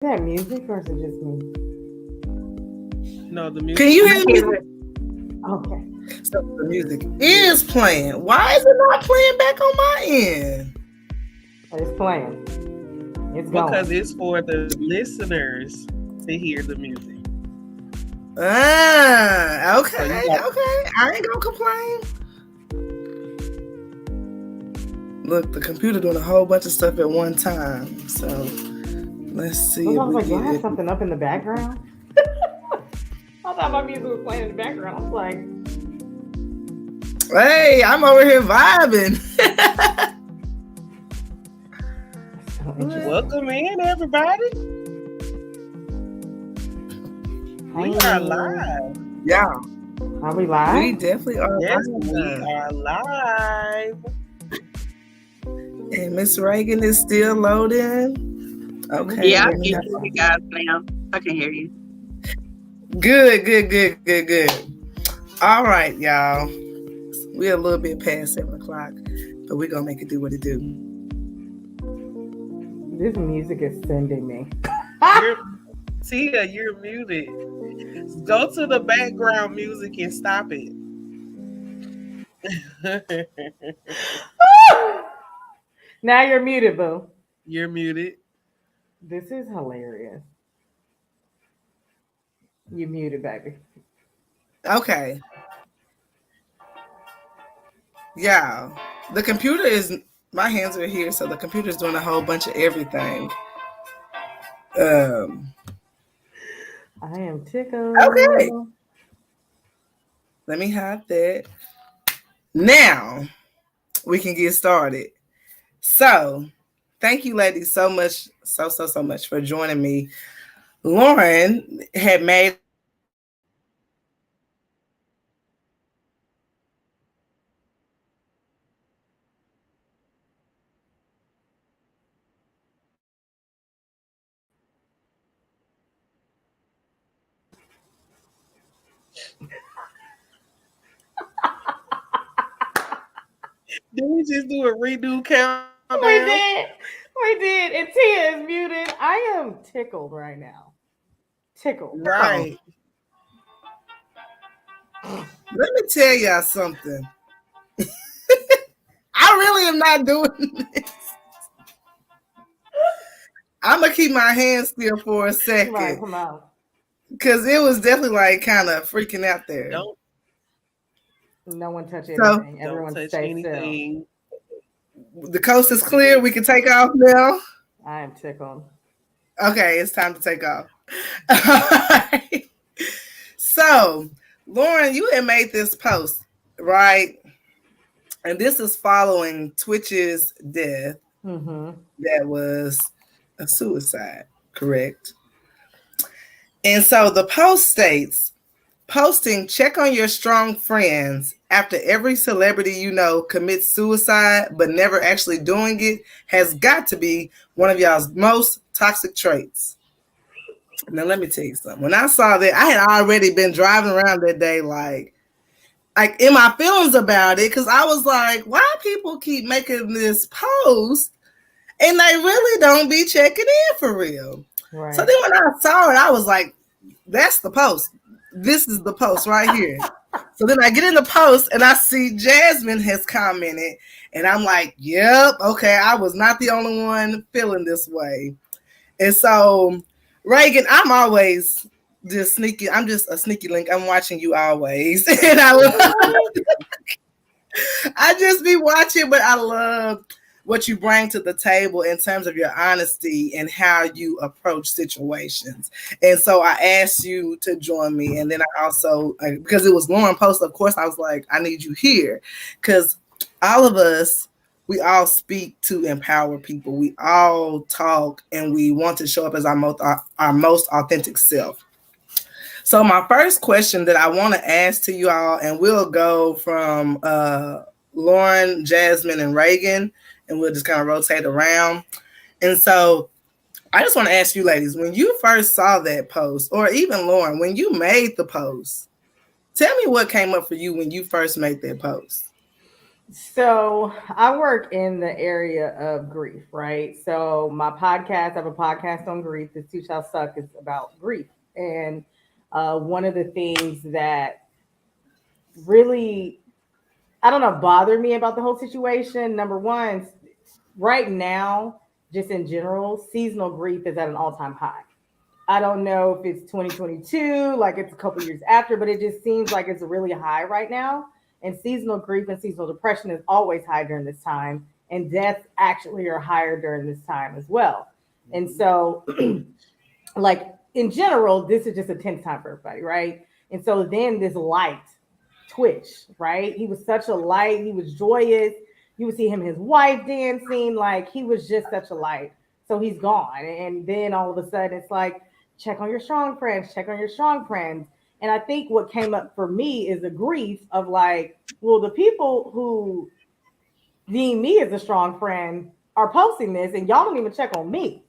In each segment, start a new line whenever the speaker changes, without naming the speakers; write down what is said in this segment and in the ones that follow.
that music or is it just me?
No, the music.
Can you hear me?
Okay.
So the music is playing. Why is it not playing back on my end?
It's playing. It's going.
Because it's for the listeners to hear the music.
Okay,
So
okay. I ain't gonna complain. Look, the computer doing a whole bunch of stuff at one time. So let's see.
I was like, do I have something up in the background? I thought my music was playing in the background. I was like,
hey, I'm over here vibing.
Welcome in, everybody. We are live.
Yeah.
Are we live?
We definitely are.
Yes, we are live.
And Miss Reagan is still loading. Okay.
Yeah, I can hear you guys now. I can hear you.
Good. All right, y'all. We're a little bit past 7 o'clock, but we're gonna make it do what it do.
This music is sending me.
Tia, you're muted. Go to the background music and stop it.
Now you're muted, boo.
You're muted.
This is hilarious. You muted, baby.
Okay. Yeah. The computer is, my hands are here, so the computer's doing a whole bunch of everything.
I am tickled.
Okay. Let me hide that. Now we can get started. So thank you, ladies, so much for joining me. Loryn had made
Did we just do a redo countdown?
We did. And Tia is muted. I am tickled right now. Tickled.
Right.
Let me tell y'all something. I really am not doing this. I'm gonna keep my hands still for a second.
Right, come out.
Because it was definitely like kind of freaking out there.
No one touch anything. Everyone
touch
stay
anything.
still.
The coast is clear. We can take off now.
I am tickled.
Okay, it's time to take off. Right. So, Loryn, you had made this post, right? And this is following Twitch's death.
Mm-hmm.
That was a suicide, correct? And so the post states, posting, check on your strong friends after every celebrity you know commits suicide but never actually doing it has got to be one of y'all's most toxic traits. Now, let me tell you something. When I saw that, I had already been driving around that day like in my feelings about it, because I was like, why people keep making this post and they really don't be checking in for real? Right. So then when I saw it, I was like, that's the post. This is the post right here. So then I get in the post and I see Jasmine has commented and I'm like, yep, okay, I was not the only one feeling this way. And so, Reagan, I'm always just sneaky. I'm just a sneaky link. I'm watching you always. And I just be watching, but I love what you bring to the table in terms of your honesty and how you approach situations. And so I asked you to join me. And then I also, because it was Loryn post, of course, I was like, I need you here. Because all of us, we all speak to empower people. We all talk and we want to show up as our most authentic self. So my first question that I want to ask to you all, and we'll go from Loryn, Jasmine, and Reagan, and we'll just kind of rotate around. And so I just want to ask you ladies, when you first saw that post, or even Loryn, when you made the post, tell me what came up for you when you first made that post.
So I work in the area of grief, right? So my podcast, I have a podcast on grief. This Too Shall Suck is about grief. And one of the things that really, I don't know, bothered me about the whole situation, number one, right now, just in general, seasonal grief is at an all-time high. I don't know if it's 2022, like it's a couple years after, but it just seems like it's really high right now. And seasonal grief and seasonal depression is always high during this time. And deaths actually are higher during this time as well. And so, like in general, this is just a tense time for everybody, right? And so then this light twitch, right? He was such a light, he was joyous. You would see him, his wife dancing, like he was just such a light. So he's gone. And then all of a sudden it's like, check on your strong friends, check on your strong friends. And I think what came up for me is a grief of like, well, the people who deem me as a strong friend are posting this and y'all don't even check on me.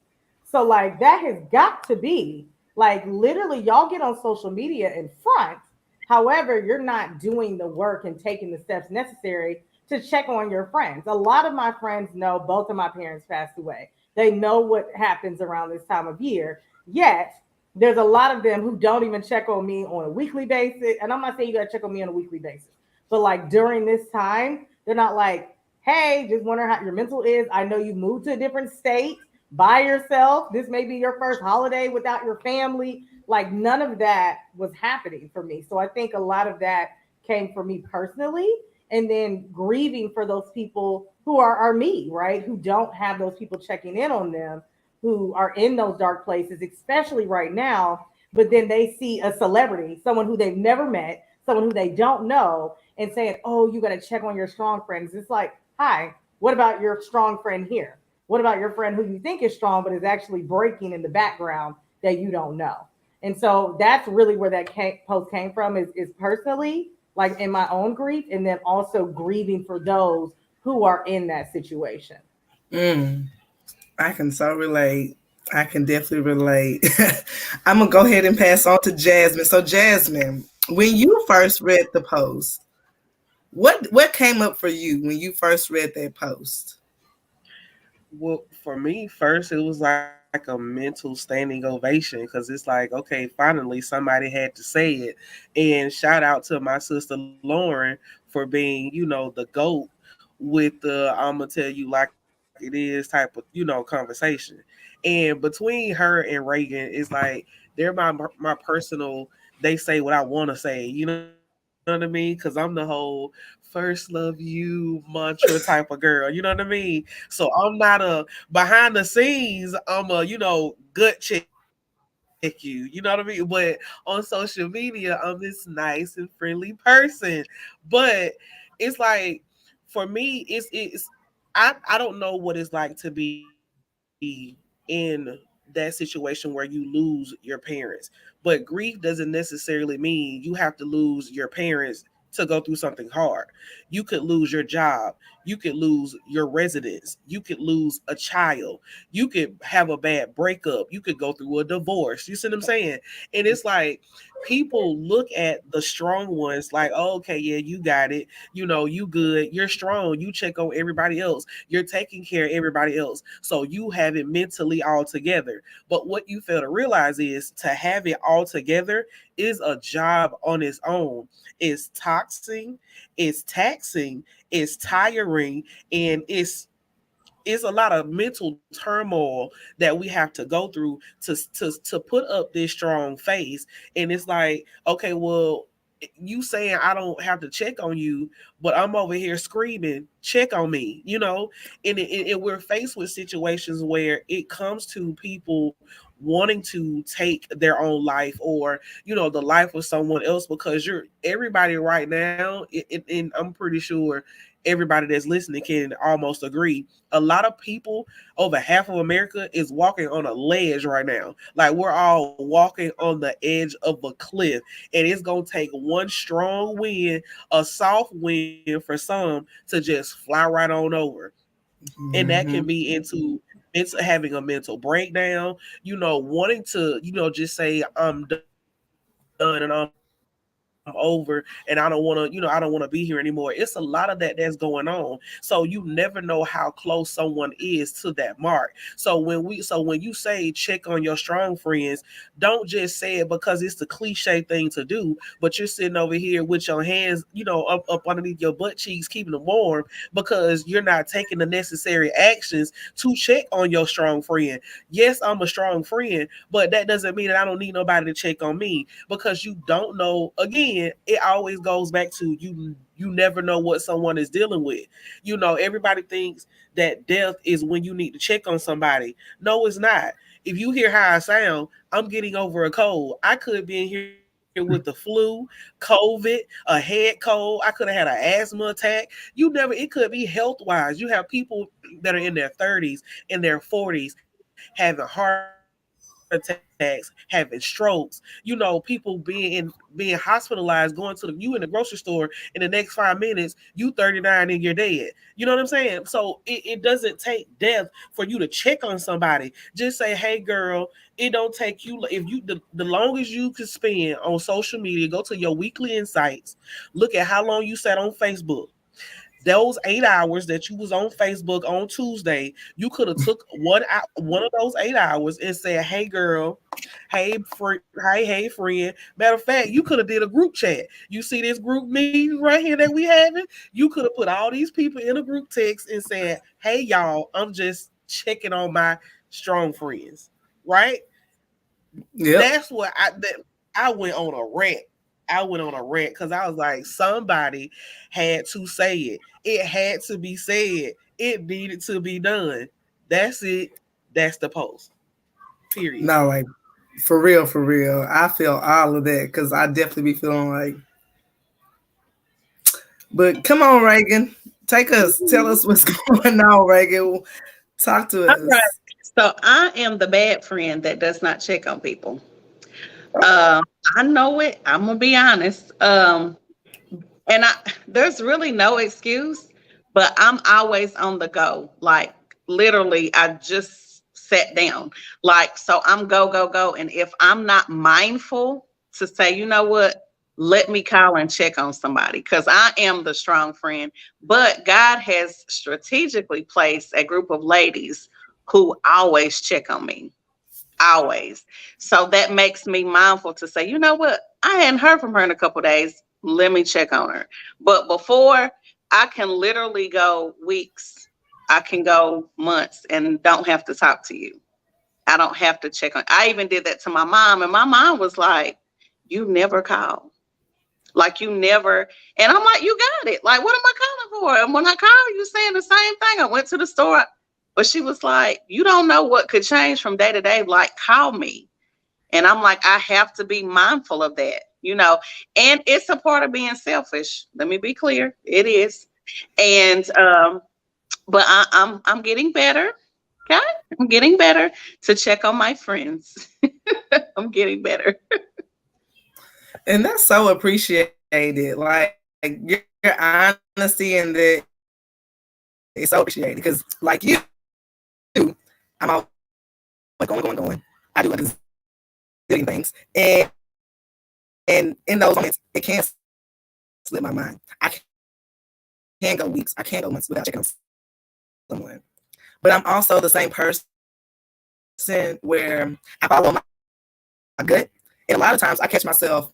So like that has got to be like literally y'all get on social media in front. However, you're not doing the work and taking the steps necessary to check on your friends. A lot of my friends know both of my parents passed away. They know what happens around this time of year. Yet there's a lot of them who don't even check on me on a weekly basis. And I'm not saying you gotta check on me on a weekly basis, but like during this time, they're not like, hey, just wondering how your mental is. I know you moved to a different state by yourself. This may be your first holiday without your family. Like none of that was happening for me. So I think a lot of that came for me personally. And then grieving for those people who are me, right? Who don't have those people checking in on them, who are in those dark places, especially right now. But then they see a celebrity, someone who they've never met, someone who they don't know, and saying, oh, you got to check on your strong friends. It's like, hi, what about your strong friend here? What about your friend who you think is strong, but is actually breaking in the background that you don't know? And so that's really where that post came from is personally, like in my own grief, and then also grieving for those who are in that situation.
Mm, I can so relate. I can definitely relate. I'm gonna go ahead and pass on to Jasmine. So, Jasmine, when you first read the post, what came up for you when you first read that post?
Well, for me, first, it was like a mental standing ovation because it's like, okay, finally somebody had to say it. And shout out to my sister Lauren for being, the GOAT with the I'm going to tell you like it is type of, conversation. And between her and Reagan, it's like, they're my personal, they say what I want to say. You know what I mean? Because I'm the whole first love you mantra type of girl. You know what I mean? So I'm not behind the scenes, I'm a, gut check you. You know what I mean? But on social media, I'm this nice and friendly person. But it's like, for me, I don't know what it's like to be in that situation where you lose your parents. But grief doesn't necessarily mean you have to lose your parents to go through something hard. You could lose your job, you could lose your residence, you could lose a child, you could have a bad breakup, you could go through a divorce. You see what I'm saying? And it's like people look at the strong ones like, oh, okay, yeah, you got it. You good, you're strong, you check on everybody else, you're taking care of everybody else. So you have it mentally all together. But what you fail to realize is to have it all together is a job on its own. It's toxic, it's taxing, it's tiring, and it's a lot of mental turmoil that we have to go through to put up this strong face. And it's like, okay, well, you saying I don't have to check on you, but I'm over here screaming, check on me, and we're faced with situations where it comes to people wanting to take their own life, or the life of someone else, because you're everybody right now, and I'm pretty sure everybody that's listening can almost agree, a lot of people, over half of America, is walking on a ledge right now. Like we're all walking on the edge of a cliff, and it's gonna take one strong wind, a soft wind for some, to just fly right on over. And that can
Mm-hmm.
be into it's having a mental breakdown, wanting to, just say I'm done and I'm over it. over and I don't want to, I don't want to be here anymore. It's a lot of that that's going on. So you never know how close someone is to that mark. So when you say check on your strong friends, don't just say it because it's the cliche thing to do, but you're sitting over here with your hands, up underneath your butt cheeks, keeping them warm because you're not taking the necessary actions to check on your strong friend. Yes, I'm a strong friend, but that doesn't mean that I don't need nobody to check on me, because you don't know. Again, it always goes back to you never know what someone is dealing with. Everybody thinks that death is when you need to check on somebody. No, it's not. If you hear how I sound, I'm getting over a cold. I could be in here with the flu, COVID, a head cold. I could have had an asthma attack. It could be health wise. You have people that are in their 30s, in their 40s, having heart attacks, having strokes, people being hospitalized, going to you in the grocery store in the next 5 minutes, you 39 and you're dead. You know what I'm saying? So it doesn't take death for you to check on somebody. Just say, hey girl, it don't take you, if you the longest you can spend on social media, go to your weekly insights, look at how long you sat on Facebook. Those 8 hours that you was on Facebook on Tuesday, you could have took one of those 8 hours and said, hey girl, hey friend. Matter of fact, you could have did a group chat. You see this group meeting right here that we having? You could have put all these people in a group text and said, hey y'all, I'm just checking on my strong friends. Right?
Yep.
That's what I went on a rant. I went on a rant because I was like, somebody had to say it. It had to be said. It needed to be done. That's it. That's the post. Period.
No, like for real, for real. I feel all of that because I definitely be feeling like. But come on, Reagan, take us. Tell us what's going on, Reagan. Talk to
All
us.
right. So I am the bad friend that does not check on people. I know it. I'm gonna be honest. And there's really no excuse, but I'm always on the go. Like literally, I just sat down. Like, so I'm go, go, go. And if I'm not mindful to say, you know what, let me call and check on somebody, because I am the strong friend. But God has strategically placed a group of ladies who always check on me. Always. So that makes me mindful to say, you know what? I hadn't heard from her in a couple of days. Let me check on her. But before, I can literally go weeks. I can go months and don't have to talk to you. I don't have to check on. I even did that to my mom, and my mom was like, "You never call. Like you never." And I'm like, "You got it. Like, what am I calling for?" And when I call, you saying the same thing. I went to the store, but she was like, "You don't know what could change from day to day. Like, call me." And I'm like, I have to be mindful of that, and it's a part of being selfish. Let me be clear. It is. And but I'm getting better. Okay. I'm getting better to check on my friends. I'm getting better.
And that's so appreciated. Like your honesty and that is so appreciated. Because like you, I'm always going. I do doing things. And in those moments, it can't slip my mind. I can't go weeks. I can't go months without checking on someone. But I'm also the same person where I follow my gut. And a lot of times I catch myself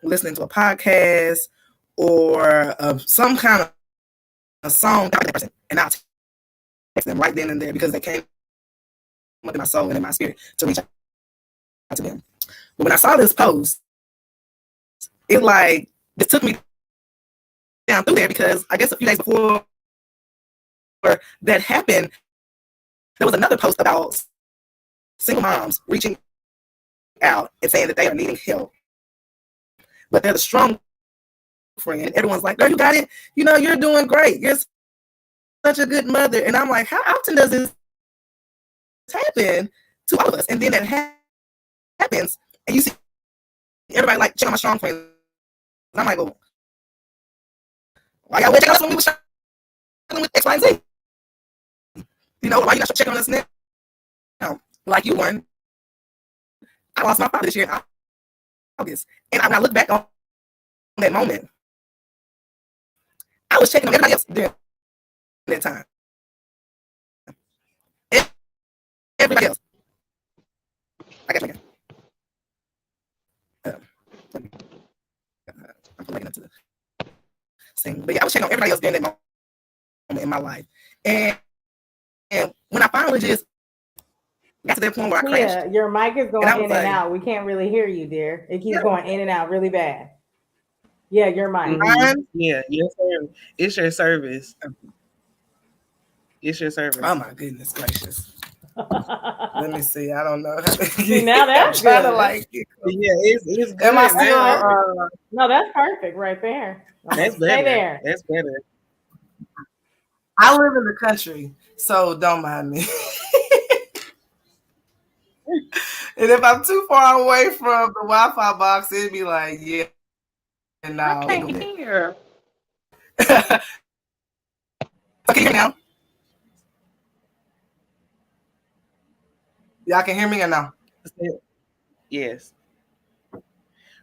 listening to a podcast or some kind of a song about that person, and I'll text them right then and there because they came within my soul and in my spirit to reach out to them. But when I saw this post, it took me down through there because I guess a few days before that happened, there was another post about single moms reaching out and saying that they are needing help. But they're the strong friend. Everyone's like, girl, you got it. You're doing great. You're such a good mother. And I'm like, how often does this happen to all of us? And then it happens, and you see everybody like check on my strong friend. And I'm like, well, why y'all check on us when we were struggling with X, Y, and Z? Why you not checking on us now? Like you, Loryn. I lost my father this year. August. And when I look back on that moment, I was checking on everybody else during that time. Everybody else. I got you again. I'm pulling into the thing. But yeah, I was checking on everybody else during that moment in my life. And when I finally just got to that point where I crashed.
Yeah, your mic is going in and
like,
out. We can't really hear you, dear. It keeps going in and out really bad. Yeah, your mic.
Yeah, yes, sir. It's your service. It's your service.
Oh my goodness gracious. Let me see. I don't know how to
See, now that's
trying
good.
to like
Yeah, it's good.
am I still
No, that's perfect right there.
That's
Stay
better.
there.
That's better.
I live in the country, so don't mind me. And if I'm too far away from the Wi-Fi box, it'd be like, yeah, no.
I can't hear.
Okay, hear me now? Y'all can hear me or no?
Yes.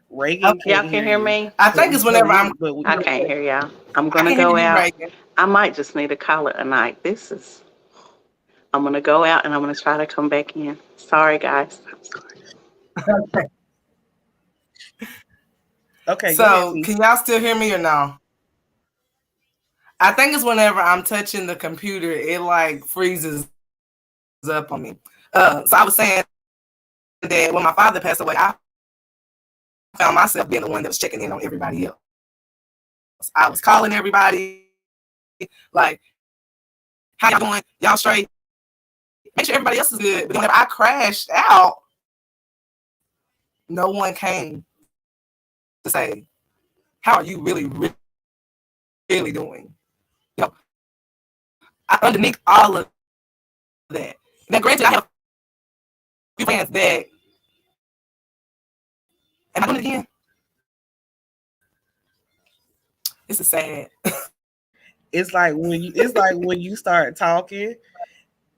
Reagan
Y'all can hear me?
I think it's whenever I'm.
I can't hear y'all. I'm
I
gonna
can hear
go
you,
out.
Reagan.
I might just need to call it a night. I'm gonna go out and I'm gonna try to come back in. Sorry, guys. I'm sorry.
Okay.
Okay, go
So
ahead.
can y'all still hear me or no? I think it's whenever I'm touching the computer, it like freezes up on me. So I was saying that when my father passed away, I found myself being the one that was checking in on everybody else. I was calling everybody, like, how y'all doing? Y'all straight? Make sure everybody else is good. But whenever I crashed out, no one came to say, how are you really doing? You know, underneath all of that. Now, granted, I have a few friends that, am I doing it again? This is sad.
It's like when you start talking,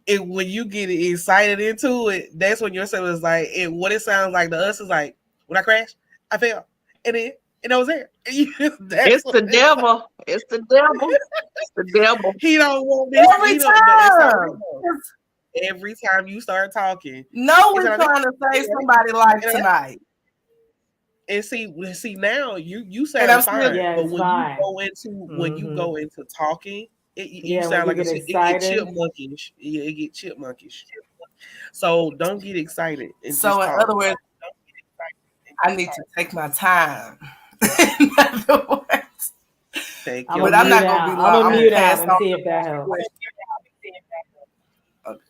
when you get excited into it, that's when yourself is like, what it sounds like to us is like, when I crashed, I fell, and I was there.
It's the devil. It's the devil. It's the devil.
He don't want this.
Every time.
Every time you start talking,
No, we're trying to save somebody's life tonight.
And see now you sound fine, but when you go into talking, you sound like it get chipmunkish. Yeah, it get chipmunkish. So don't get excited.
So in other words, I need to take my time. In other words,
but I'm not gonna be long. I'm gonna mute out and see if that helps.
Okay.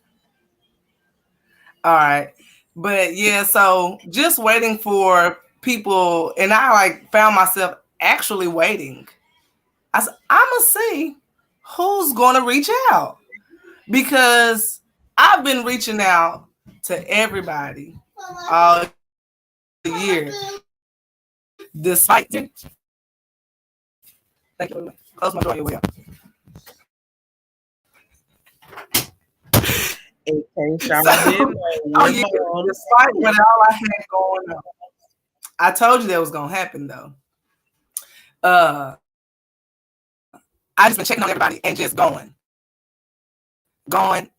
All right, but yeah, so just waiting for people, and I like found myself actually waiting. I said, I'm gonna see who's gonna reach out, because I've been reaching out to everybody all year, despite. Thank you. Close my door your way up.
Despite
what all I had going on. I told you that was gonna happen though. I just been checking on everybody and just going. And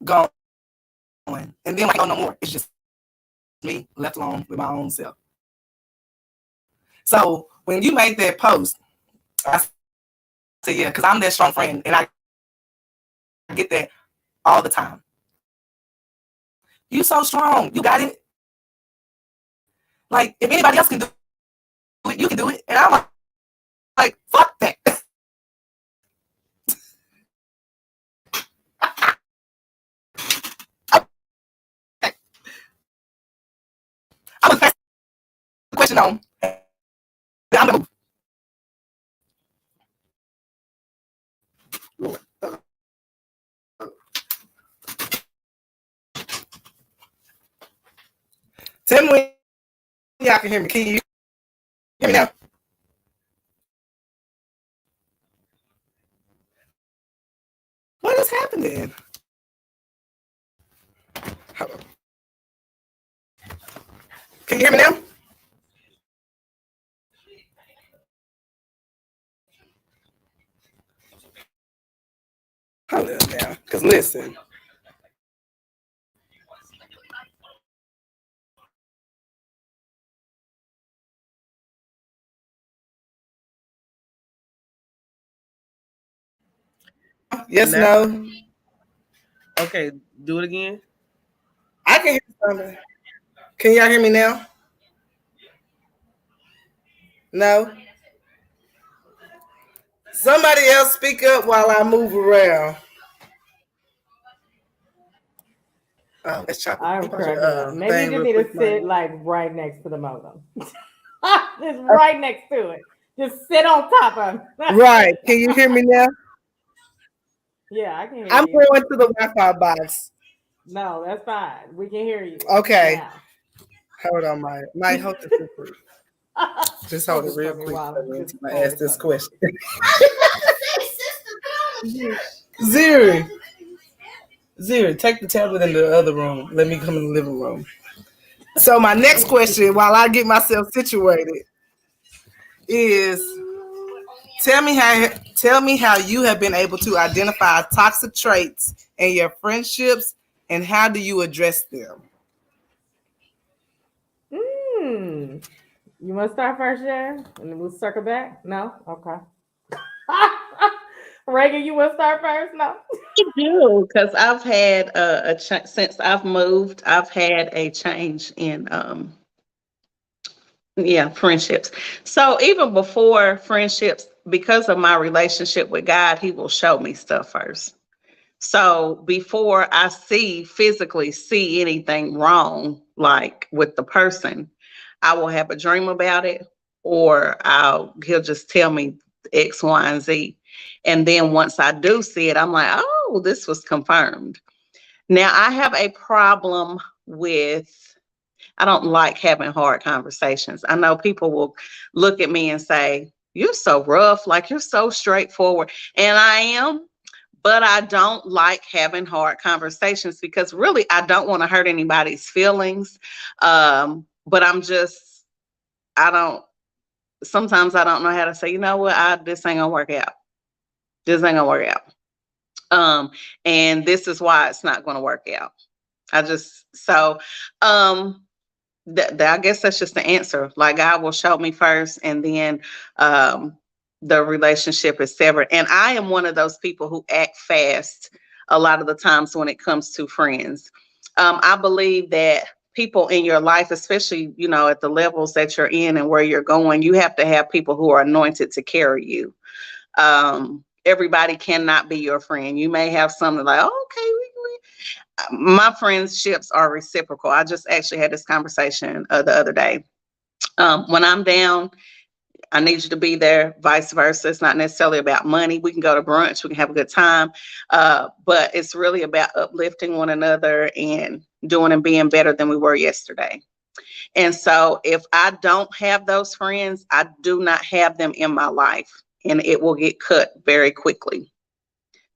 then when I go no more, it's just me left alone with my own self. So when you made that post, I said, yeah, because I'm that strong friend and I get that all the time. You so strong. You got it. Like, if anybody else can do it, you can do it. And I'm like fuck that. I was passing the question on. I'm gonna move. Tell me when y'all can hear me. Can you hear me now? What is happening? Can you hear me now? Hold up now, because listen. Yes,
Now,
no.
okay, do it again.
I can hear something. Can y'all hear me now? No. Somebody else speak up while I move around. Oh, let's try
I'm cracking up.
your
Maybe you
thing
just
real
need to
quick, Mike.
sit like right next to the modem. Just right next to it. Just sit on top of it.
Right. Can you hear me now?
Yeah, I can hear
I'm
you.
going to the Wi-Fi box.
No, that's fine. We can hear you
Okay.
now.
Hold on, Mike. Hold this real quick. Just hold
Hold
it
this
real
for me
quick
while just
I
hold
ask
it
this
for me.
question. Ziri. Ziri, take the tablet in the other room. Let me come in the living room. So my next question, while I get myself situated, is tell me how you have been able to identify toxic traits in your friendships and how do you address them?
Mm. You want to start first, Jen? And then we'll circle back? No? Okay. Reagan, you want to start first? No?
I do, because I've had since I've moved, I've had a change in yeah, friendships. So even before friendships, because of my relationship with God, He will show me stuff first. So before I physically see anything wrong, like with the person, I will have a dream about it, or he'll just tell me X, Y, and Z. And then once I do see it, I'm like, oh, this was confirmed. Now I have a problem with, I don't like having hard conversations. I know people will look at me and say, you're so rough, like you're so straightforward. And I am, but I don't like having hard conversations because really I don't want to hurt anybody's feelings. But I don't, sometimes I don't know how to say, you know what, this ain't gonna work out. This ain't gonna work out. And this is why it's not gonna work out. I just, so, I guess that's just the answer. Like God will show me first, and then um, the relationship is severed. And I am one of those people who act fast a lot of the times when it comes to friends. I believe that people in your life, especially at the levels that you're in and where you're going, you have to have people who are anointed to carry you. Everybody cannot be your friend. You may have something like, oh, okay, my friendships are reciprocal. I just actually had this conversation the other day. When I'm down, I need you to be there, vice versa. It's not necessarily about money. We can go to brunch, we can have a good time. But it's really about uplifting one another and doing and being better than we were yesterday. And so if I don't have those friends, I do not have them in my life, and it will get cut very quickly.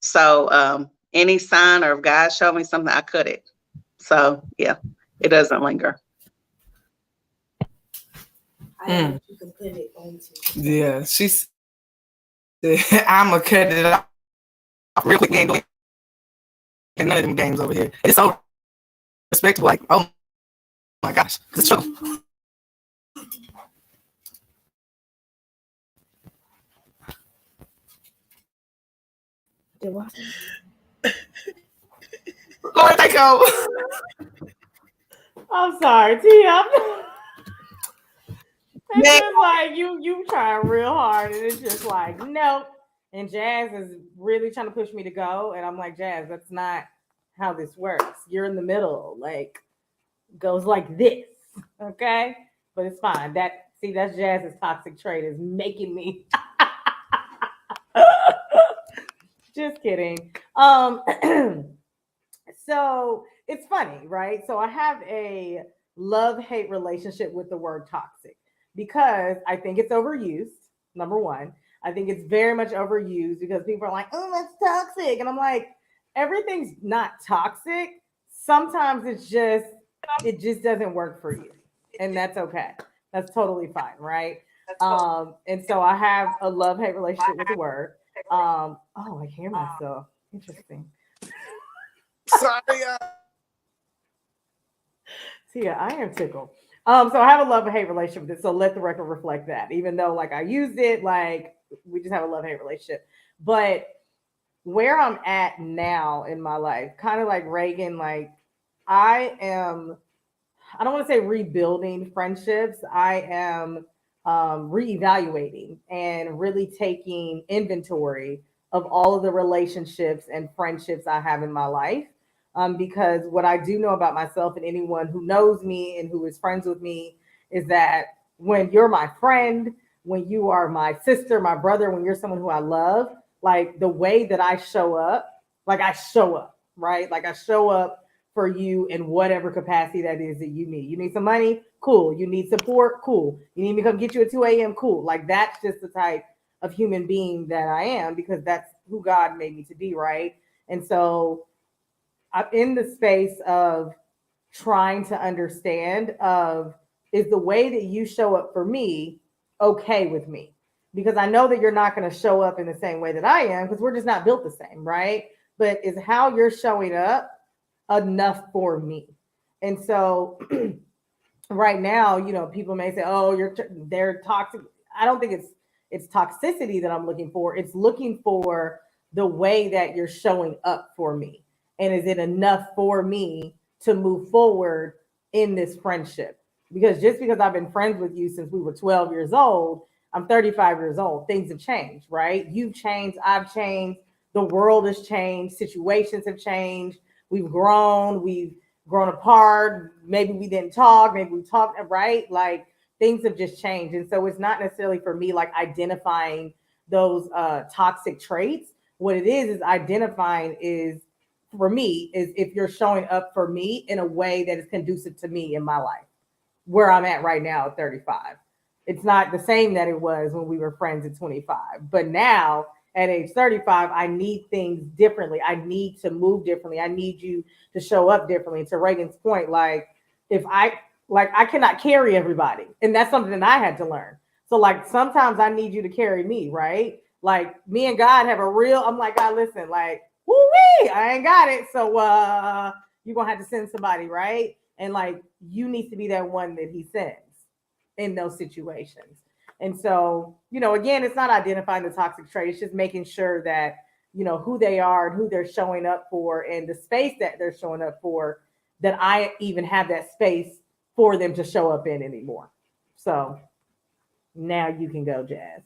So any sign or if God showed me something, I cut it. So yeah, it doesn't linger.
You can put it onto. Yeah, she said, I'm going to cut it off real quick. Ain't none of them games over here. It's so respectable. Like, oh my gosh, it's true. Lord, take over.
I'm sorry, Tia. It's just like you trying real hard, and it's just like nope. And Jazz is really trying to push me to go, and I'm like, Jazz, that's not how this works. You're in the middle, like goes like this, okay? But it's fine. That's Jazz's toxic trait is making me. Just kidding. So it's funny, right? So I have a love-hate relationship with the word toxic because I think it's overused. Number one, I think it's very much overused because people are like, "Oh, that's toxic," and I'm like, everything's not toxic. Sometimes it just doesn't work for you, and that's okay. That's totally fine, right? And so I have a love-hate relationship with the word. Oh, I hear myself. Interesting.
Sorry.
So yeah, I am tickled. So I have a love-hate relationship with it. So let the record reflect that. Even though like I used it, like we just have a love-hate relationship. But where I'm at now in my life, kind of like Reagan, like I am, I don't want to say rebuilding friendships. I am reevaluating and really taking inventory of all of the relationships and friendships I have in my life. Because what I do know about myself and anyone who knows me and who is friends with me is that when you're my friend, when you are my sister, my brother, when you're someone who I love, like the way that I show up, like I show up, right? Like I show up for you in whatever capacity that is that you need. You need some money? Cool. You need support? Cool. You need me to come get you at 2 a.m.? Cool. Like that's just the type of human being that I am because that's who God made me to be, right? And so I'm in the space of trying to understand of is the way that you show up for me okay with me? Because I know that you're not going to show up in the same way that I am because we're just not built the same, right? But is how you're showing up enough for me? And so right now, people may say, "Oh, they're toxic." I don't think it's toxicity that I'm looking for. It's looking for the way that you're showing up for me, and is it enough for me to move forward in this friendship? Because just because I've been friends with you since we were 12 years old, I'm 35 years old. Things have changed, right? You've changed. I've changed. The world has changed. Situations have changed. We've grown. We've grown apart. Maybe we didn't talk. Maybe we talked, right? Like things have just changed. And so it's not necessarily for me like identifying those toxic traits. What it is identifying is for me is if you're showing up for me in a way that is conducive to me in my life, where I'm at right now at 35. It's not the same that it was when we were friends at 25. But now at age 35, I need things differently. I need to move differently. I need you to show up differently. To Reagan's point, like if I cannot carry everybody. And that's something that I had to learn. So like sometimes I need you to carry me, right? Like me and God have a real, I'm like, God, listen, like, woo-wee, I ain't got it. So you're gonna have to send somebody, right? And like you need to be that one that he sends in those situations. And so, again, it's not identifying the toxic trait, it's just making sure that, who they are and who they're showing up for and the space that they're showing up for, that I even have that space for them to show up in anymore. So now you can go, Jazz.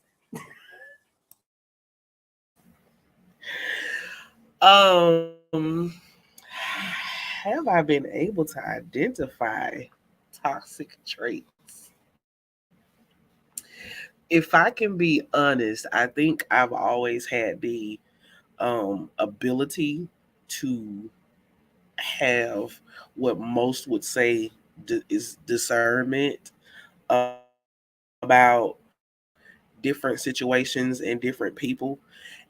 Have I been able to identify toxic traits? If I can be honest, I think I've always had the ability to have what most would say is discernment about different situations and different people.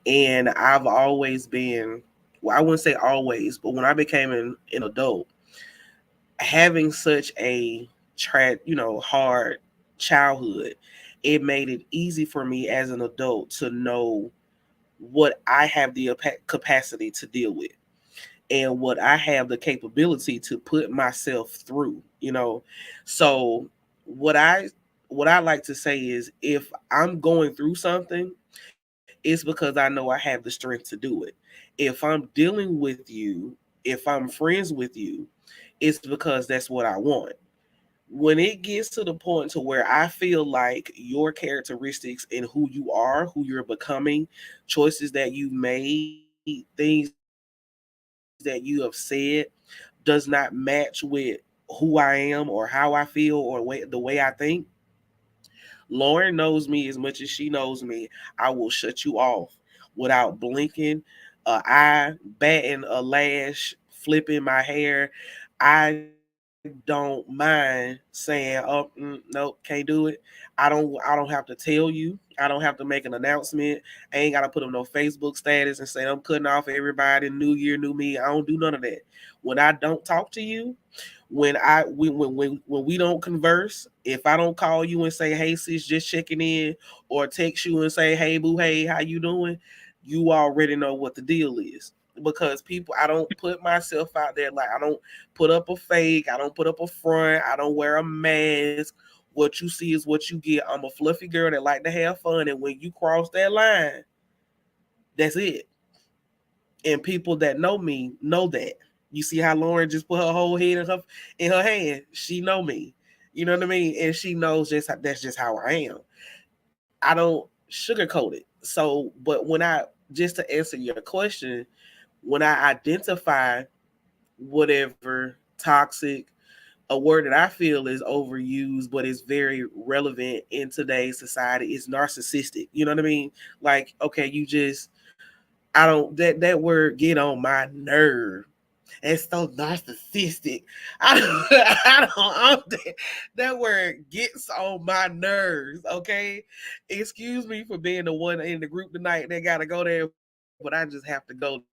And I've always been, well, I wouldn't say always, but when I became an adult, having such a hard childhood, it made it easy for me as an adult to know what I have the capacity to deal with and what I have the capability to put myself through. So what I what I like to say is if I'm going through something, it's because I know I have the strength to do it. If I'm dealing with you, if I'm friends with you, it's because that's what I want. When it gets to the point to where I feel like your characteristics and who you are, who you're becoming, choices that you've made, things that you have said does not match with who I am or how I feel or the way I think, Lauren knows me as much as she knows me. I will shut you off without blinking, eye, batting a lash, flipping my hair. I don't mind saying, "Oh, nope, can't do it." I don't have to tell you. I don't have to make an announcement. I ain't got to put up no Facebook status and say I'm cutting off everybody. New year, new me. I don't do none of that. When I don't talk to you, when we don't converse, if I don't call you and say, "Hey sis, just checking in," or text you and say, "Hey boo, hey, how you doing?" You already know what the deal is. because people, I don't put myself out there. Like, I don't put up a fake, I don't put up a front, I don't wear a mask. What you see is what you get. I'm a fluffy girl that like to have fun, and when you cross that line, that's it. And people that know me know that. You see how Loryn just put her whole head in her hand. She know me. You know what I mean? And she knows just that's just how I am. I don't sugarcoat it. So, but when I, just to answer your question, when I identify whatever toxic, a word that I feel is overused, but is very relevant in today's society, is narcissistic. You know what I mean? Like, okay, you just, I don't, that word get on my nerve. It's so narcissistic. I don't, that word gets on my nerves. Okay, excuse me for being the one in the group tonight that gotta go there, but I just have to go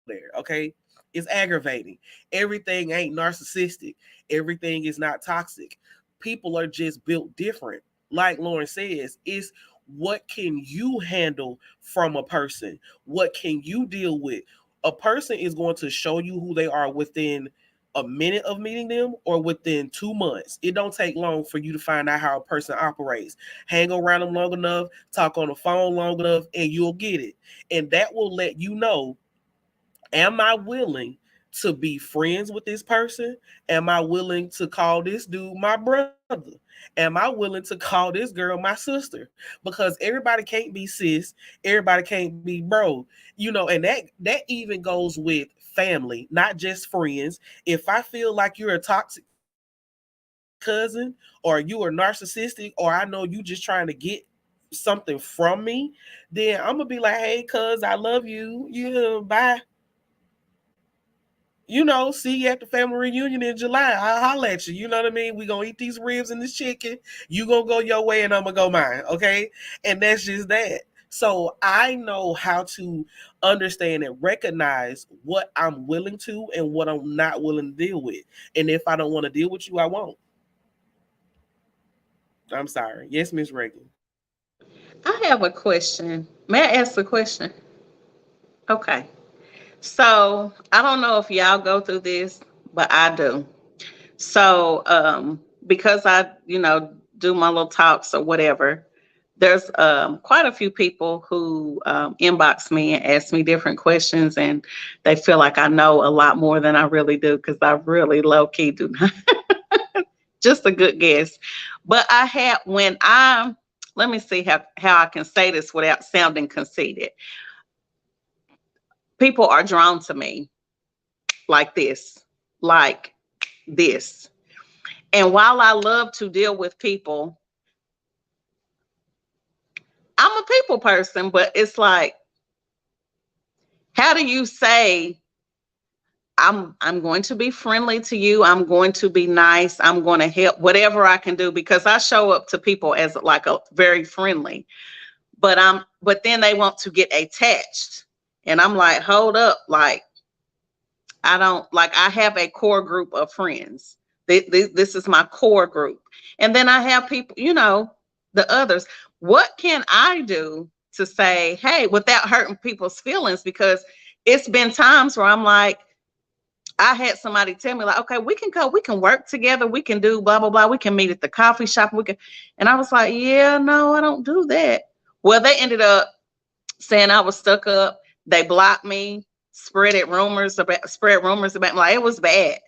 there. Okay, it's aggravating. Everything ain't narcissistic. Everything is not toxic. People are just built different. Like Loryn says, it's what can you handle from a person? What can you deal with? A person is going to show you who they are within a minute of meeting them or within 2 months. It don't take long for you to find out how a person operates. Hang around them long enough, talk on the phone long enough, and you'll get it. And that will let you know, am I willing to be friends with this person? Am I willing to call this dude my brother? Am I willing to call this girl my sister? Because everybody can't be sis, everybody can't be bro. You know, and that even goes with family, not just friends. If I feel like you're a toxic cousin, or you are narcissistic, or I know you just trying to get something from me, then I'm gonna be like, hey, cuz, I love you. Yeah, bye. See you at the family reunion in July. I'll holler at you. You know what I mean? We gonna eat these ribs and this chicken. You gonna go your way and I'm gonna go mine. Okay. And that's just that. So I know how to understand and recognize what I'm willing to and what I'm not willing to deal with. And if I don't want to deal with you, I won't. I'm sorry. Yes, Miss Reagan.
I have a question. May I ask a question? Okay. So I don't know if y'all go through this, but I do. So because I, do my little talks or whatever, there's quite a few people who inbox me and ask me different questions, and they feel like I know a lot more than I really do, because I really low key do not. Just a good guess. But I had, when I, let me see how I can say this without sounding conceited. People are drawn to me like this, like this. And while I love to deal with people, I'm a people person, but it's like, how do you say, I'm going to be friendly to you, I'm going to be nice, I'm going to help whatever I can do, because I show up to people as like a very friendly, but then they want to get attached. And I'm like, hold up, like, I don't, like, I have a core group of friends. This is my core group. And then I have people, the others. What can I do to say, hey, without hurting people's feelings? Because it's been times where I'm like, I had somebody tell me, like, okay, we can go, we can work together, we can do blah, blah, blah. We can meet at the coffee shop. And I was like, yeah, no, I don't do that. Well, they ended up saying I was stuck up. They blocked me, spread rumors about me. Like, it was bad.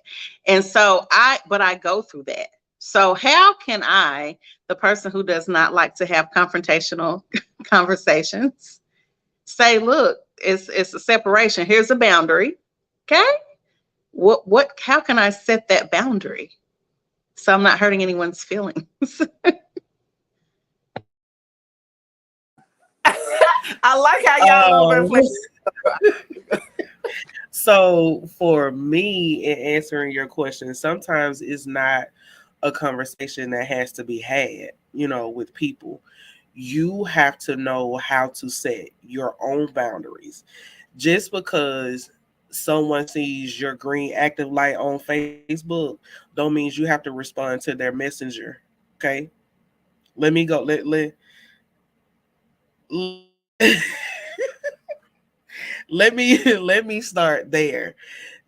And so but I go through that. So how can I, the person who does not like to have confrontational conversations, say, look, it's a separation. Here's a boundary. Okay. How can I set that boundary so I'm not hurting anyone's feelings?
I like how y'all over
Um, So for me, in answering your question, sometimes it's not a conversation that has to be had, with people. You have to know how to set your own boundaries. Just because someone sees your green active light on Facebook, don't mean you have to respond to their messenger. Okay. Let me go. Let let me start there.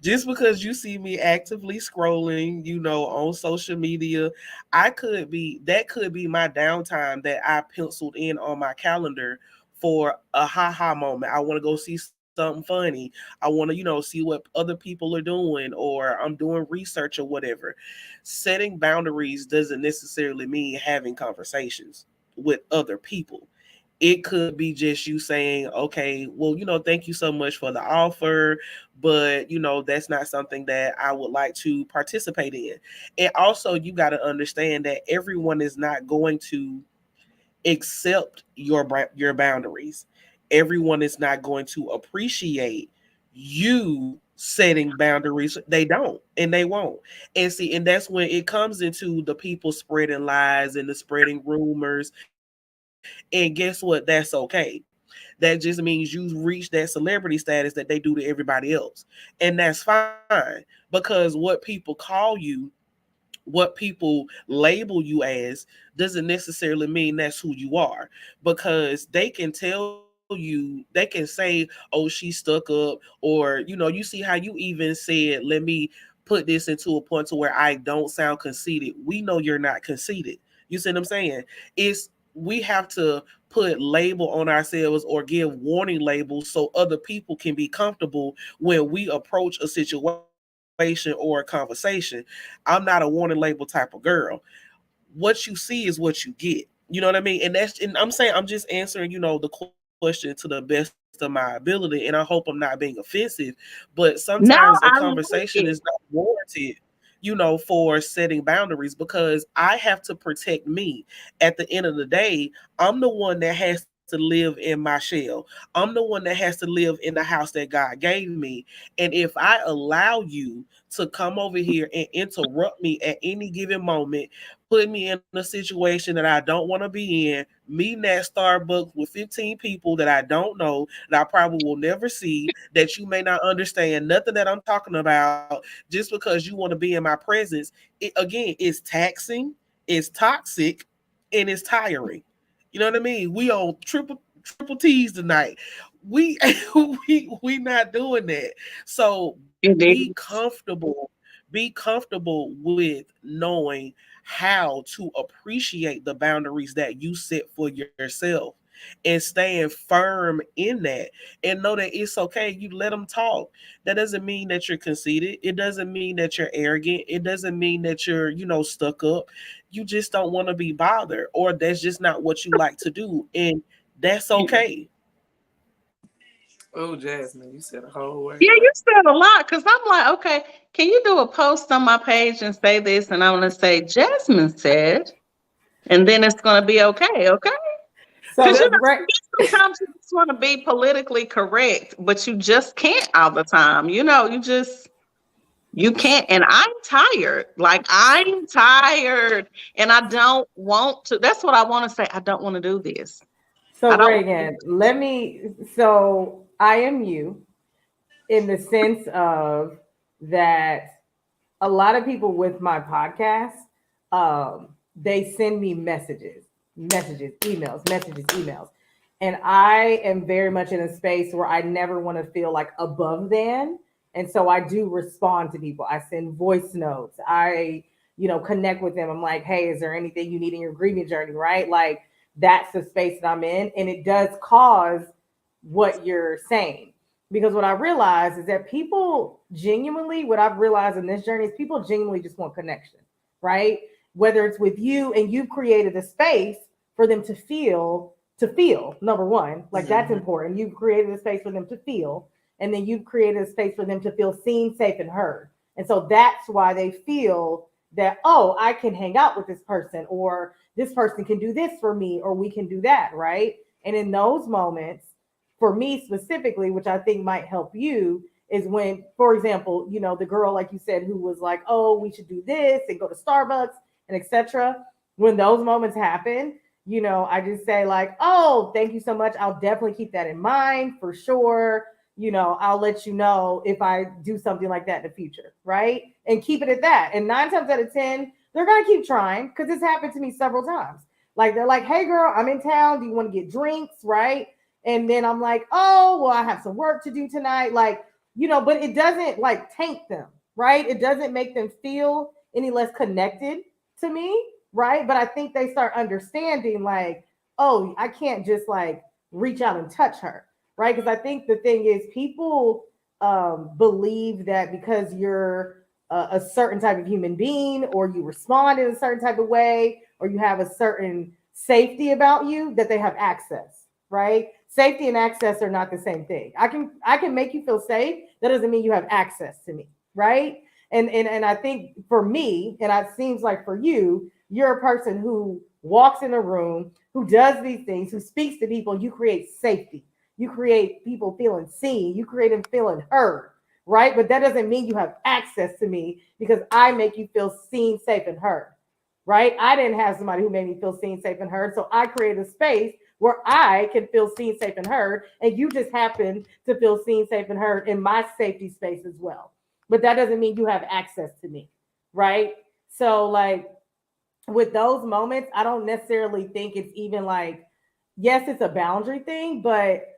Just because you see me actively scrolling, on social media, that could be my downtime that I penciled in on my calendar for a haha moment. I want to go see something funny. I want to, see what other people are doing, or I'm doing research or whatever. Setting boundaries doesn't necessarily mean having conversations with other people. It could be just you saying, okay, well, thank you so much for the offer, but that's not something that I would like to participate in. And also, you got to understand that everyone is not going to accept your boundaries. Everyone is not going to appreciate you setting boundaries. They don't, and they won't. And see, and that's when it comes into the people spreading lies and the spreading rumors. And guess what? That's okay. That just means you reach that celebrity status that they do to everybody else. And that's fine, because what people label you as doesn't necessarily mean that's who you are, because they can tell you, they can say, oh, she's stuck up, or you see how you even said, let me put this into a point to where I don't sound conceited. We know you're not conceited. You see what I'm saying? It's We have to put label on ourselves or give warning labels so other people can be comfortable when we approach a situation or a conversation. I'm not a warning label type of girl. What you see is what you get. You know what I mean? And I'm saying, I'm just answering, the question to the best of my ability, and I hope I'm not being offensive. But sometimes a
No, I
conversation is
like
not
it.
warranted, for setting boundaries, because I have to protect me. At the end of the day, I'm the one that has to live in my shell. I'm the one that has to live in the house that God gave me. And if I allow you to come over here and interrupt me at any given moment, put me in a situation that I don't want to be in, meeting at Starbucks with 15 people that I don't know, that I probably will never see, that you may not understand nothing that I'm talking about, just because you want to be in my presence. It's taxing, it's toxic, and it's tiring. You know what I mean? We on triple T's tonight. We we not doing that. So
It
be
is.
comfortable. Be comfortable with knowing how to appreciate the boundaries that you set for yourself, and staying firm in that, and know that it's okay. You let them talk. That doesn't mean that you're conceited. It doesn't mean that you're arrogant. It doesn't mean that you're, stuck up. You just don't want to be bothered, or that's just not what you like to do. And that's okay.
Oh, Jasmine, you said a whole
Yeah,
word.
you said a lot, because I'm like, okay, can you do a post on my page and say this? And I'm going to say, Jasmine said, and then it's going to be okay. Okay. Because,
So right.
sometimes you just want to be politically correct, but you just can't all the time. You can't. And I'm tired. Like, I'm tired. And I don't want to. That's what I want to say. I don't want to do this.
So
I don't want to.
Reagan, so I am you in the sense of that a lot of people with my podcast, they send me emails. And I am very much in a space where I never want to feel like above them. And so I do respond to people. I send voice notes. Connect with them. I'm like, hey, is there anything you need in your grieving journey? Right? Like that's the space that I'm in. And it does cause what you're saying. Because what I realize is that people genuinely, what I've realized in this journey is people genuinely just want connection, right? Whether it's with you and you've created a space for them to feel, number one, like that's important. You've created a space for them to feel, and then you've created a space for them to feel seen, safe, and heard. And so that's why they feel that, oh, I can hang out with this person, or this person can do this for me, or we can do that, right? And in those moments, for me specifically, which I think might help you, is when, for example, the girl, like you said, who was like, oh, we should do this and go to Starbucks and etc. When those moments happen, I just say like, oh, thank you so much. I'll definitely keep that in mind for sure. I'll let you know if I do something like that in the future, right? And keep it at that. And 9 times out of 10, they're gonna keep trying, because it's happened to me several times. Like they're like, hey girl, I'm in town. Do you want to get drinks? Right? And then I'm like, oh, well, I have some work to do tonight. Like, but it doesn't like taint them, right? It doesn't make them feel any less connected to me, right? But I think they start understanding like, oh, I can't just like reach out and touch her, right? Because I think the thing is people believe that because you're a certain type of human being, or you respond in a certain type of way, or you have a certain safety about you, that they have access, right? Safety and access are not the same thing. I can make you feel safe. That doesn't mean you have access to me, right? And I think for me, and it seems like for you, you're a person who walks in a room, who does these things, who speaks to people. You create safety. You create people feeling seen. You create them feeling heard, right? But that doesn't mean you have access to me because I make you feel seen, safe, and heard, right? I didn't have somebody who made me feel seen, safe, and heard. So I created a space where I can feel seen, safe, and heard. And you just happen to feel seen, safe, and heard in my safety space as well. But that doesn't mean you have access to me, right? So, like, with those moments, I don't necessarily think it's even like, yes, it's a boundary thing, but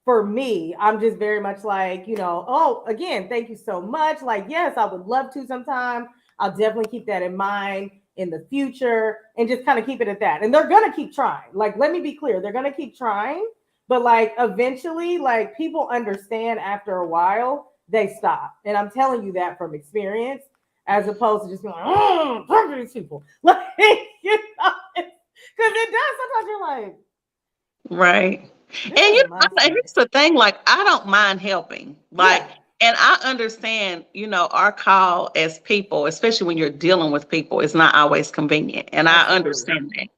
for me, I'm just very much like, oh, again, thank you so much. Like, yes, I would love to sometime. I'll definitely keep that in mind in the future and just kind of keep it at that. And they're going to keep trying. Like, let me be clear, they're going to keep trying. But like, eventually, like, people understand after a while, they stop. And I'm telling you that from experience, as opposed to just being like, oh, talk to these people. Like, because it does. Sometimes you're like,
Right. And here's the thing, like, I don't mind helping. Like,
yeah.
And I understand, our call as people, especially when you're dealing with people, is not always convenient. And
Absolutely.
I understand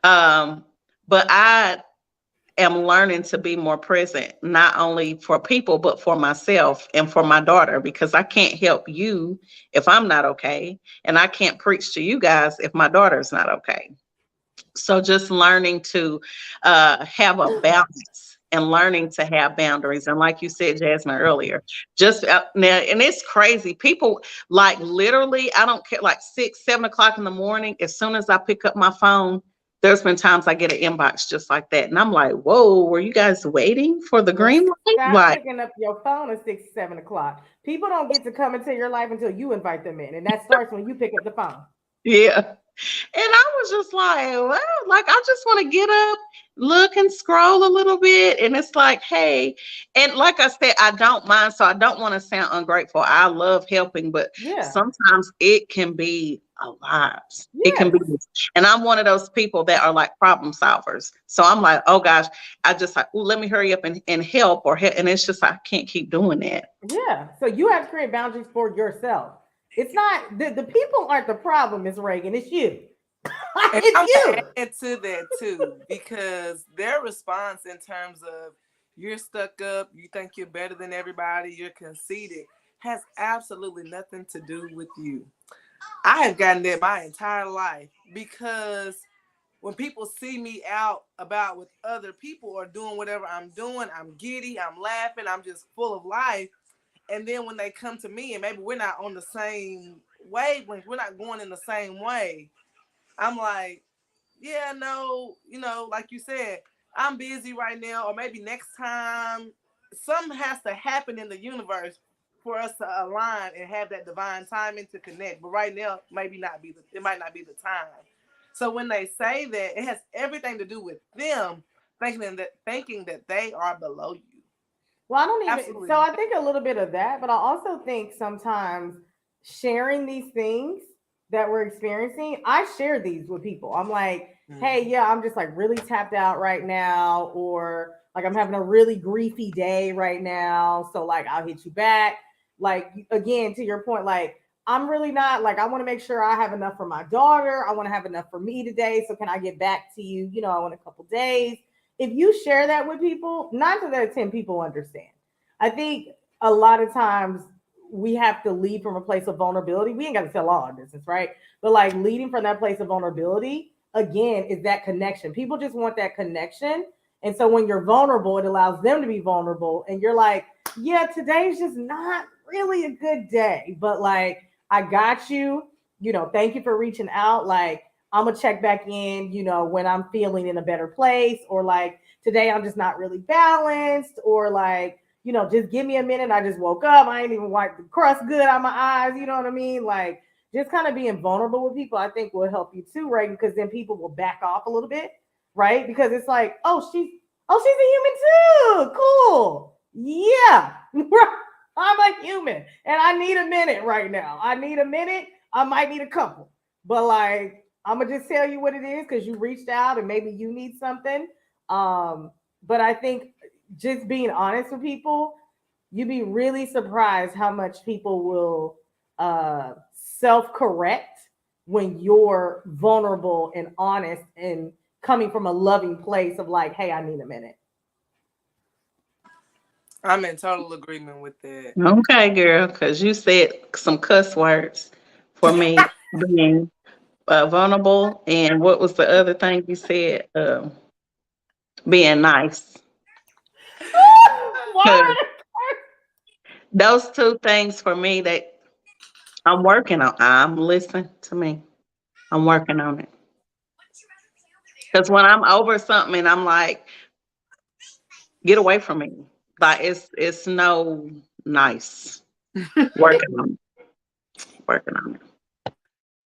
that. But I am learning to be more present, not only for people, but for myself and for my daughter, because I can't help you if I'm not okay. And I can't preach to you guys if my daughter's not okay. So just learning to have a balance and learning to have boundaries. And like you said, Jasmine, earlier, just now, and it's crazy. People like literally, I don't care, like 6, 7 o'clock in the morning, as soon as I pick up my phone, there's been times I get an inbox just like that. And I'm like, whoa, were you guys waiting for the green light?
Stop
Like,
picking up your phone at 6, 7 o'clock. People don't get to come into your life until you invite them in. And that starts when you pick up the phone.
yeah. And I was just like, well, like, I just want to get up, look and scroll a little bit. And it's like, hey, and like I said, I don't mind. So I don't want to sound ungrateful. I love helping, but
Yeah.
sometimes it can be a lot. It can
Yes.
be. And I'm one of those people that are like problem solvers. So I'm like, oh gosh, I just like, ooh, let me hurry up and help and it's just, I can't keep doing that.
Yeah. So you have to create boundaries for yourself. It's not the people aren't the problem, Miss Reagan. It's you.
And
It's
I'm
you.
gonna add to that too, because their response in terms of you're stuck up, you think you're better than everybody, you're conceited, has absolutely nothing to do with you. I have gotten that my entire life because when people see me out about with other people or doing whatever I'm doing, I'm giddy, I'm laughing, I'm just full of life. And then when they come to me and maybe we're not on the same wavelength, we're not going in the same way, I'm like, yeah, no, like you said, I'm busy right now, or maybe next time. Something has to happen in the universe for us to align and have that divine timing to connect. But right now, it might not be the time. So when they say that, it has everything to do with them thinking that they are below you.
Well, I don't even.
Absolutely.
So I think a little bit of that, but I also think sometimes sharing these things that we're experiencing, I share these with people. I'm like, hey, yeah, I'm just like really tapped out right now, or like I'm having a really griefy day right now. So like I'll hit you back. Like again, to your point, like I'm really not like I want to make sure I have enough for my daughter. I want to have enough for me today. So can I get back to you? I want a couple days. If you share that with people, 9 to 10 people understand. I think a lot of times we have to lead from a place of vulnerability. We ain't got to tell all our business, right? But like leading from that place of vulnerability, again, is that connection. People just want that connection. And so when you're vulnerable, it allows them to be vulnerable. And you're like, yeah, today's just not really a good day, but like, I got you. Thank you for reaching out. Like, I'm gonna check back in, when I'm feeling in a better place, or like today I'm just not really balanced, or like, just give me a minute. I just woke up. I ain't even wiped the crust good out my eyes. You know what I mean? Like just kind of being vulnerable with people, I think will help you too, right? Because then people will back off a little bit, right? Because it's like, oh, she's a human too. Cool. Yeah. I'm a human and I need a minute right now. I need a minute. I might need a couple. But like, I'm gonna just tell you what it is because you reached out and maybe you need something. But I think just being honest with people, you'd be really surprised how much people will self-correct when you're vulnerable and honest and coming from a loving place of like, hey, I need a minute.
I'm in total agreement with that.
Okay, girl, because you said some cuss words for me being vulnerable. And what was the other thing you said? Being nice.
Word.
Those two things for me that I'm working on. I'm listening to me. I'm working on it. Because when I'm over something and I'm like, get away from me. Like it's no nice. Working on it. Working on it.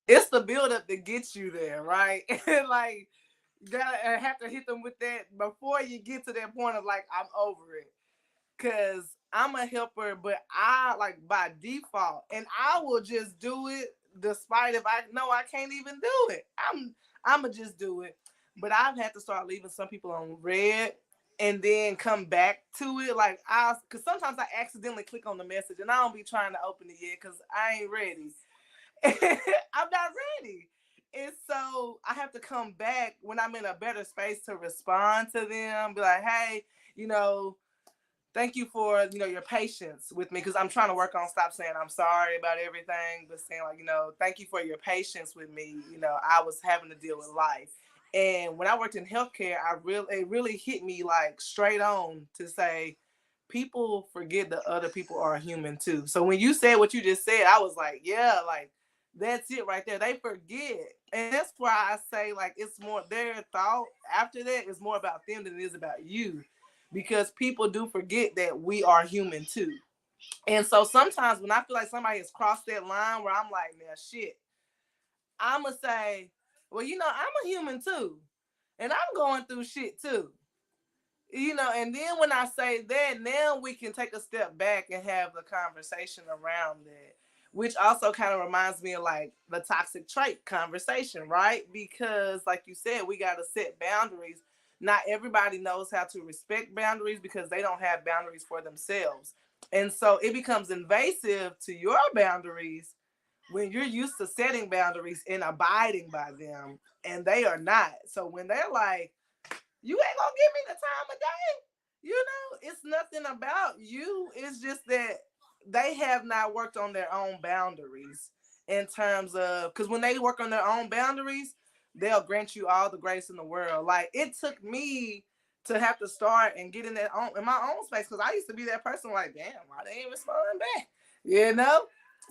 It's the buildup that gets you there, right? And like you gotta have to hit them with that before you get to that point of like I'm over it. Cause I'm a helper, but I like by default, and I will just do it despite if I know I can't even do it. I'ma just do it. But I've had to start leaving some people on red and then come back to it. Like cause sometimes I accidentally click on the message and I don't be trying to open it yet because I ain't ready. I'm not ready. And so I have to come back when I'm in a better space to respond to them. Be like, hey, thank you for, your patience with me because I'm trying to work on stop saying I'm sorry about everything, but saying like, thank you for your patience with me. I was having to deal with life. And when I worked in healthcare, it really hit me like straight on to say, people forget that other people are human too. So when you said what you just said, I was like, yeah, like that's it right there. They forget. And that's why I say like it's more their thought after that is more about them than it is about you. Because people do forget that we are human too. And so sometimes when I feel like somebody has crossed that line where I'm like, man, shit, I'ma say, well, I'm a human too. And I'm going through shit too. And then when I say that, now we can take a step back and have the conversation around that, which also kind of reminds me of like the toxic trait conversation, right? Because like you said, we got to set boundaries. Not everybody knows how to respect boundaries because they don't have boundaries for themselves. And so it becomes invasive to your boundaries when you're used to setting boundaries and abiding by them, and they are not. So when they're like, you ain't gonna give me the time of day. It's nothing about you. It's just that they have not worked on their own boundaries in terms of, because when they work on their own boundaries, they'll grant you all the grace in the world. Like it took me to have to start and get in my own space because I used to be that person like, damn, why they ain't responding back?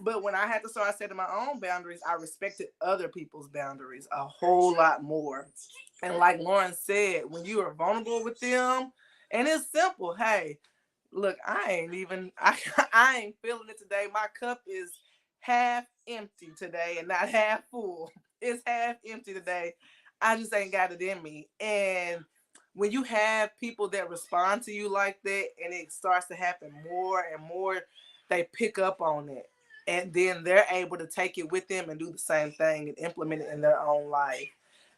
But when I had to start setting my own boundaries, I respected other people's boundaries a whole lot more. And like Loryn said, when you are vulnerable with them, and it's simple, hey, look, I ain't feeling it today. My cup is half empty today and not half full. It's half empty today. I just ain't got it in me. And when you have people that respond to you like that and it starts to happen more and more, they pick up on it. And then they're able to take it with them and do the same thing and implement it in their own life.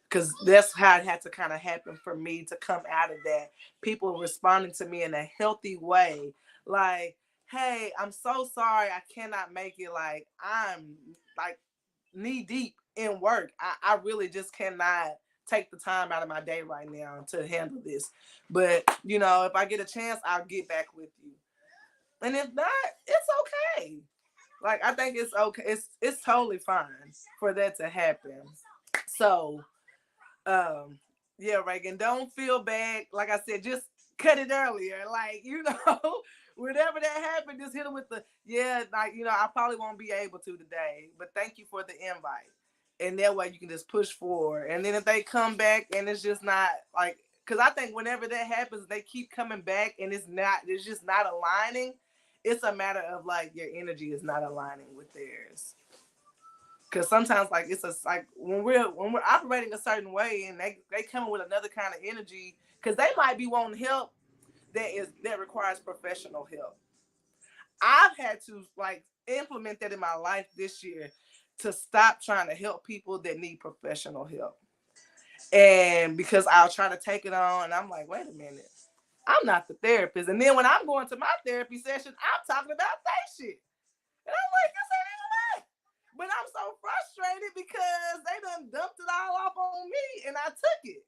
Because that's how it had to kind of happen for me to come out of that. People responding to me in a healthy way. Like, hey, I'm so sorry I cannot make it. Like, I'm like knee deep in work. I really just cannot take the time out of my day right now to handle this. But, if I get a chance, I'll get back with you. And if not, it's okay. Like, I think it's okay. It's totally fine for that to happen. So, yeah, Reagan, don't feel bad. Like I said, just cut it earlier. Like, whenever that happened, just hit them with the, yeah, like, I probably won't be able to today, but thank you for the invite. and that way you can just push forward. And then if they come back and it's just not like, because I think whenever that happens, they keep coming back and it's just not aligning. It's a matter of like your energy is not aligning with theirs. Because sometimes like like when we're operating a certain way and they come in with another kind of energy, because they might be wanting help that requires professional help. I've had to like implement that in my life this year to stop trying to help people that need professional help. And because I'll try to take it on and I'm like, wait a minute, I'm not the therapist. And then when I'm going to my therapy session, I'm talking about that shit. And I'm like, this ain't even that. But I'm so frustrated because they done dumped it all off on me and I took it.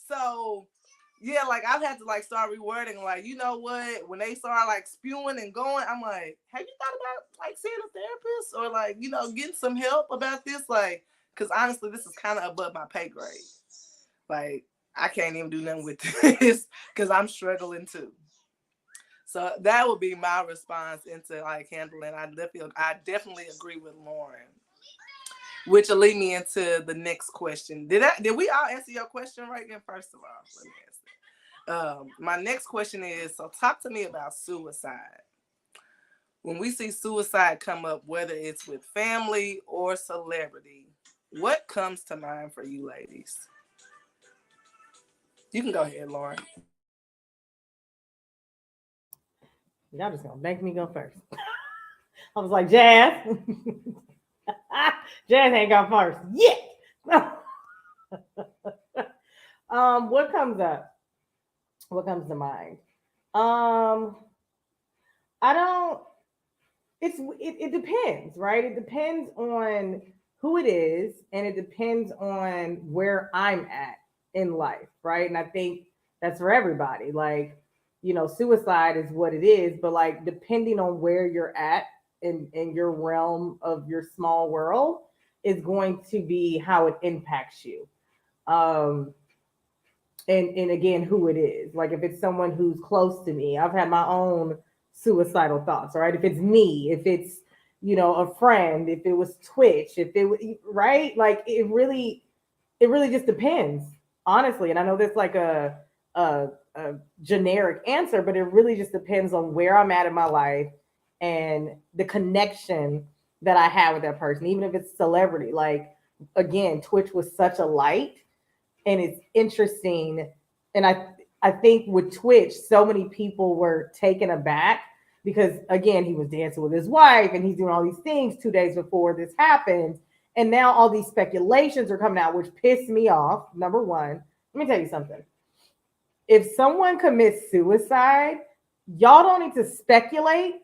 So yeah, like I've had to like start rewording, like, you know what, when they start like spewing and going, I'm like, have you thought about like seeing a therapist or like, you know, getting some help about this? Like, because honestly, this is kind of above my pay grade. Like, I can't even do nothing with this because I'm struggling too. So that would be my response into like handling. I definitely agree with Loryn, which will lead me into the next question. Did we all answer your question right then? First of all, let me answer. My next question is, so talk to me about suicide. When we see suicide come up, whether it's with family or celebrity, what comes to mind for you ladies? You can go ahead, Loryn.
Y'all just gonna make me go first. I was like, Jazz. Jazz ain't gone first yet. What comes up? What comes to mind? Um, I don't. It depends, right? It depends on who it is, and it depends on where I'm at in life, right? And I think that's for everybody. Like, suicide is what it is, but like depending on where you're at in your realm of your small world is going to be how it impacts you. Um, and again, who it is. Like if it's someone who's close to me, I've had my own suicidal thoughts, right? If it's me, if it's a friend, if it was Twitch, if it was right, like it really just depends, honestly. And I know that's like a generic answer, but it really just depends on where I'm at in my life and the connection that I have with that person, even if it's celebrity. Like again, Twitch was such a light, and it's interesting. And I think with Twitch, so many people were taken aback because again, he was dancing with his wife and he's doing all these things 2 days before this happened. And now all these speculations are coming out, which pissed me off. Number one, let me tell you something. If someone commits suicide, y'all don't need to speculate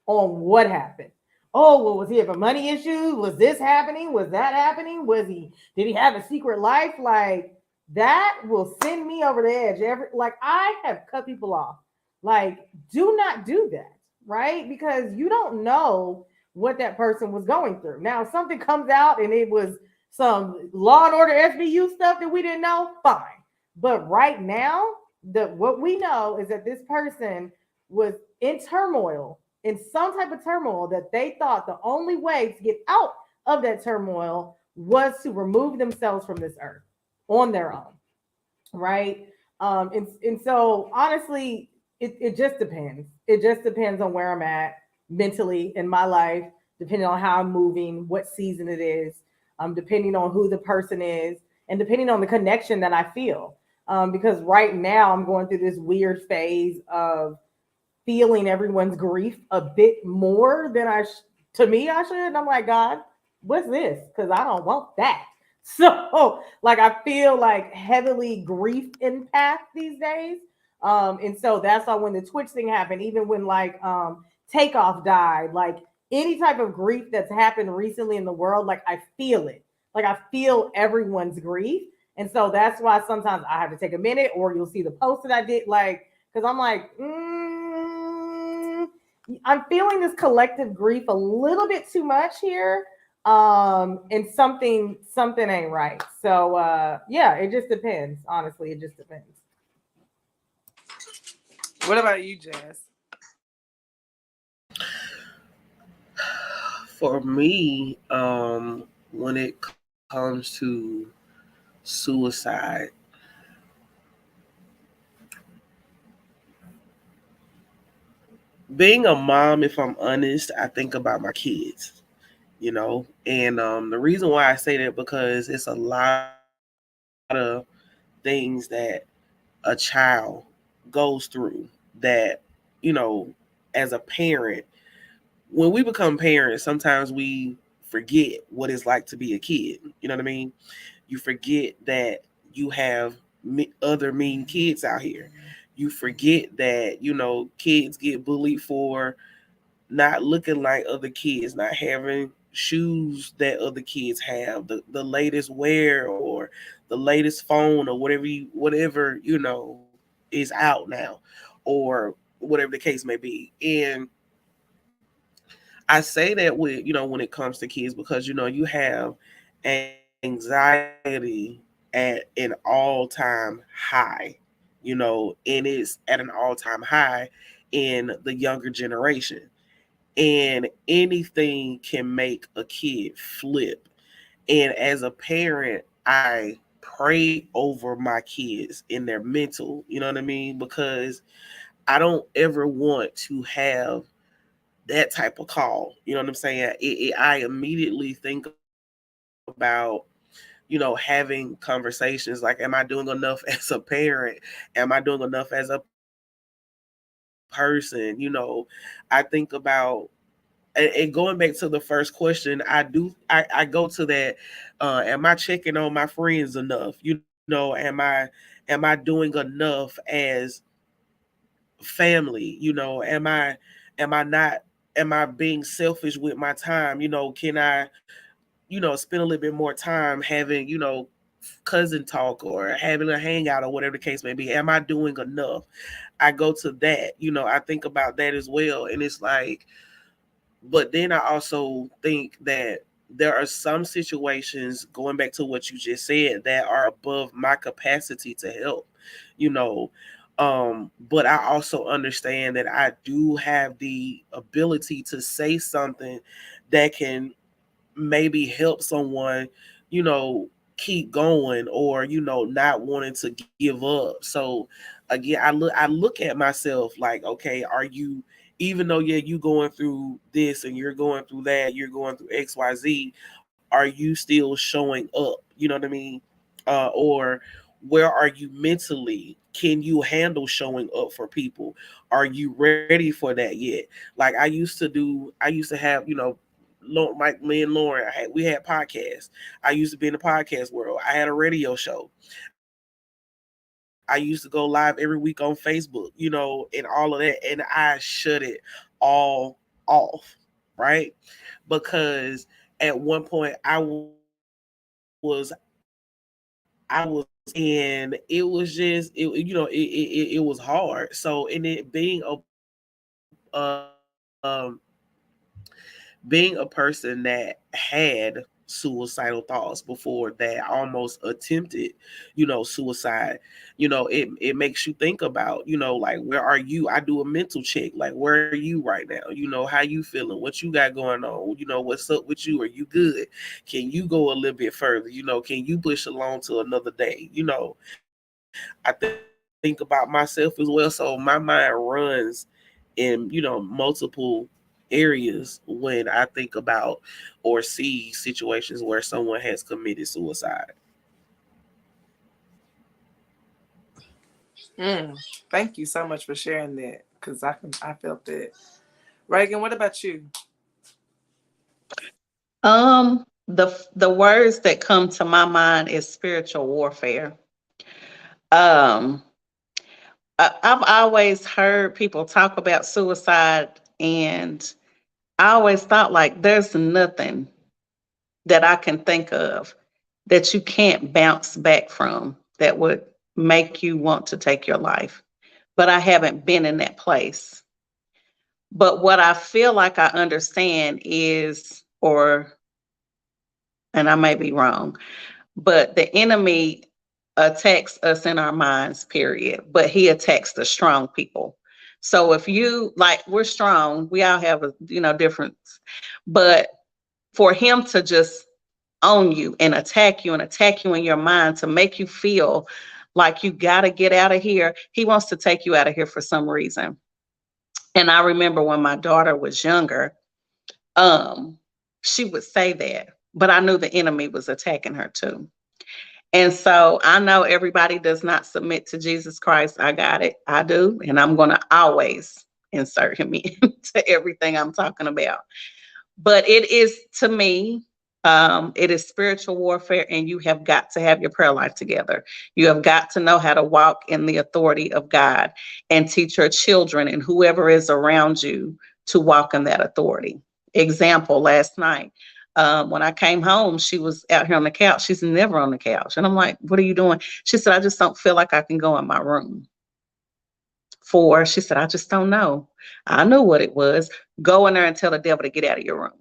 on what happened. Oh, well, was he having money issues? Was this happening? Was that happening? Did he have a secret life? Like, that will send me over the edge. Like, I have cut people off. Like, do not do that, right? Because you don't know what that person was going through. Now, if something comes out and it was some Law and Order SVU stuff that we didn't know, fine. But right now, what we know is that this person was in turmoil, in some type of turmoil, that they thought the only way to get out of that turmoil was to remove themselves from this earth on their own, right? And so honestly, it just depends. It just depends on where I'm at mentally in my life, depending on how I'm moving, what season it is, depending on who the person is, and depending on the connection that I feel. Because right now I'm going through this weird phase of feeling everyone's grief a bit more than to me I should. And I'm like, God, what's this? Because I don't want that. So like I feel like heavily grief empath these days. And so that's why when the Twitch thing happened, even when like Takeoff died, like any type of grief that's happened recently in the world, like I feel it. Like I feel everyone's grief. And so that's why sometimes I have to take a minute, or you'll see the post that I did, like, because I'm like, I'm feeling this collective grief a little bit too much here. And something ain't right. So yeah, it just depends. Honestly, it just depends.
What about you, Jazz?
For me, when it comes to suicide, being a mom, if I'm honest, I think about my kids, you know. And the reason why I say that because it's a lot of things that a child goes through that, you know, as a parent, when we become parents, sometimes we forget what it's like to be a kid. You know what I mean? You forget that you have other mean kids out here. You forget that, you know, kids get bullied for not looking like other kids, not having shoes that other kids have, the latest wear or the latest phone or whatever, you know, is out now or whatever the case may be. And I say that with, you know, when it comes to kids because, you know, you have anxiety at an all time high, you know, and it's at an all time high in the younger generation. And anything can make a kid flip. And as a parent, I pray over my kids in their mental, you know what I mean? Because I don't ever want to have that type of call. You know what I'm saying? I immediately think about, you know, having conversations like, am I doing enough as a parent? Am I doing enough as a person? You know, I think about, and going back to the first question, I go to that. Am I checking on my friends enough? You know, am I doing enough as family? You know, am I not, am I being selfish with my time? You know, can I, you know, spend a little bit more time having, you know, cousin talk or having a hangout or whatever the case may be? Am I doing enough? I go to that, you know, I think about that as well. And it's like, but then I also think that there are some situations, going back to what you just said, that are above my capacity to help, you know. But I also understand that I do have the ability to say something that can maybe help someone, you know, keep going or, you know, not wanting to give up. So again, I look at myself like, okay, are you, even though yeah, you going through this and you're going through that, you're going through XYZ, are you still showing up? You know what I mean? Or where are you mentally? Can you handle showing up for people? Are you ready for that yet? Like I used to have, you know, like me and Loryn, we had podcasts. I used to be in the podcast world. I had a radio show. I used to go live every week on Facebook, you know, and all of that. And I shut it all off, right? Because at one point I was out and it was just it, you know, it was hard. So in it being a person that had suicidal thoughts before, that almost attempted, you know, suicide, you know, it makes you think about, you know, like, where are you? I do a mental check, like, where are you right now? You know, how you feeling? What you got going on? You know, what's up with you? Are you good? Can you go a little bit further? You know, can you push along to another day? You know, I think about myself as well. So my mind runs in, you know, multiple areas when I think about or see situations where someone has committed suicide.
Mm, thank you so much for sharing that because I felt that. Reagan, what about you?
The words that come to my mind is spiritual warfare. Um, I've always heard people talk about suicide, and I always thought like there's nothing that I can think of that you can't bounce back from that would make you want to take your life. But I haven't been in that place. But what I feel like I understand is, and I may be wrong, but the enemy attacks us in our minds, period. But he attacks the strong people. So if you like, we're strong, we all have a difference. But for him to just on you and attack you in your mind to make you feel like you got to get out of here. He wants to take you out of here for some reason. And I remember when my daughter was younger, um, she would say that, but I knew the enemy was attacking her too. And so I know everybody does not submit to Jesus Christ. I got it. I do. And I'm going to always insert him into everything I'm talking about. But it is, to me, it is spiritual warfare, and you have got to have your prayer life together. You have got to know how to walk in the authority of God and teach your children and whoever is around you to walk in that authority. Example, last night, when I came home, she was out here on the couch. She's never on the couch. And I'm like, what are you doing? She said, I just don't feel like I can go in my room. She said, I just don't know. I knew what it was. Go in there and tell the devil to get out of your room.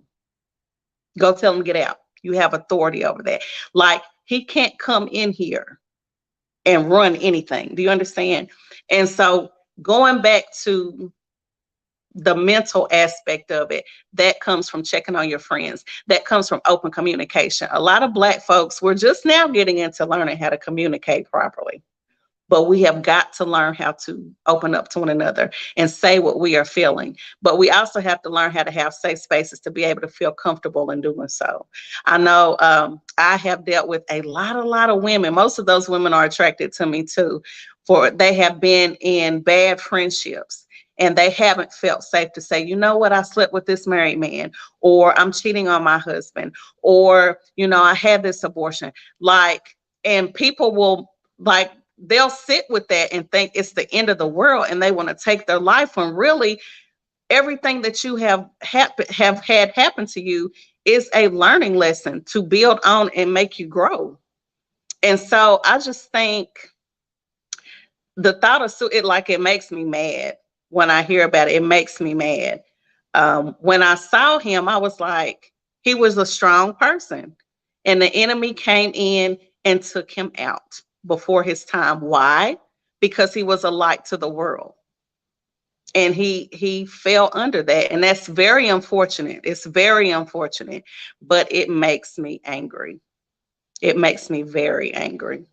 Go tell him to get out. You have authority over that. Like, he can't come in here and run anything. Do you understand? And so going back to the mental aspect of it, that comes from checking on your friends. That comes from open communication. A lot of Black folks, we're just now getting into learning how to communicate properly. But we have got to learn how to open up to one another and say what we are feeling. But we also have to learn how to have safe spaces to be able to feel comfortable in doing so. I know I have dealt with a lot of women. Most of those women are attracted to me too, for they have been in bad friendships. And they haven't felt safe to say, you know what, I slept with this married man, or I'm cheating on my husband, or, I had this abortion. And people will, they'll sit with that and think it's the end of the world, and they want to take their life, when really everything that you have had happen to you is a learning lesson to build on and make you grow. And so I just think the thought of it makes me mad when I hear about it. It makes me mad. When I saw him, I was like, he was a strong person, and the enemy came in and took him out before his time. Why? Because he was a light to the world, and he fell under that, and that's very unfortunate. It's very unfortunate, but it makes me angry. It makes me very angry.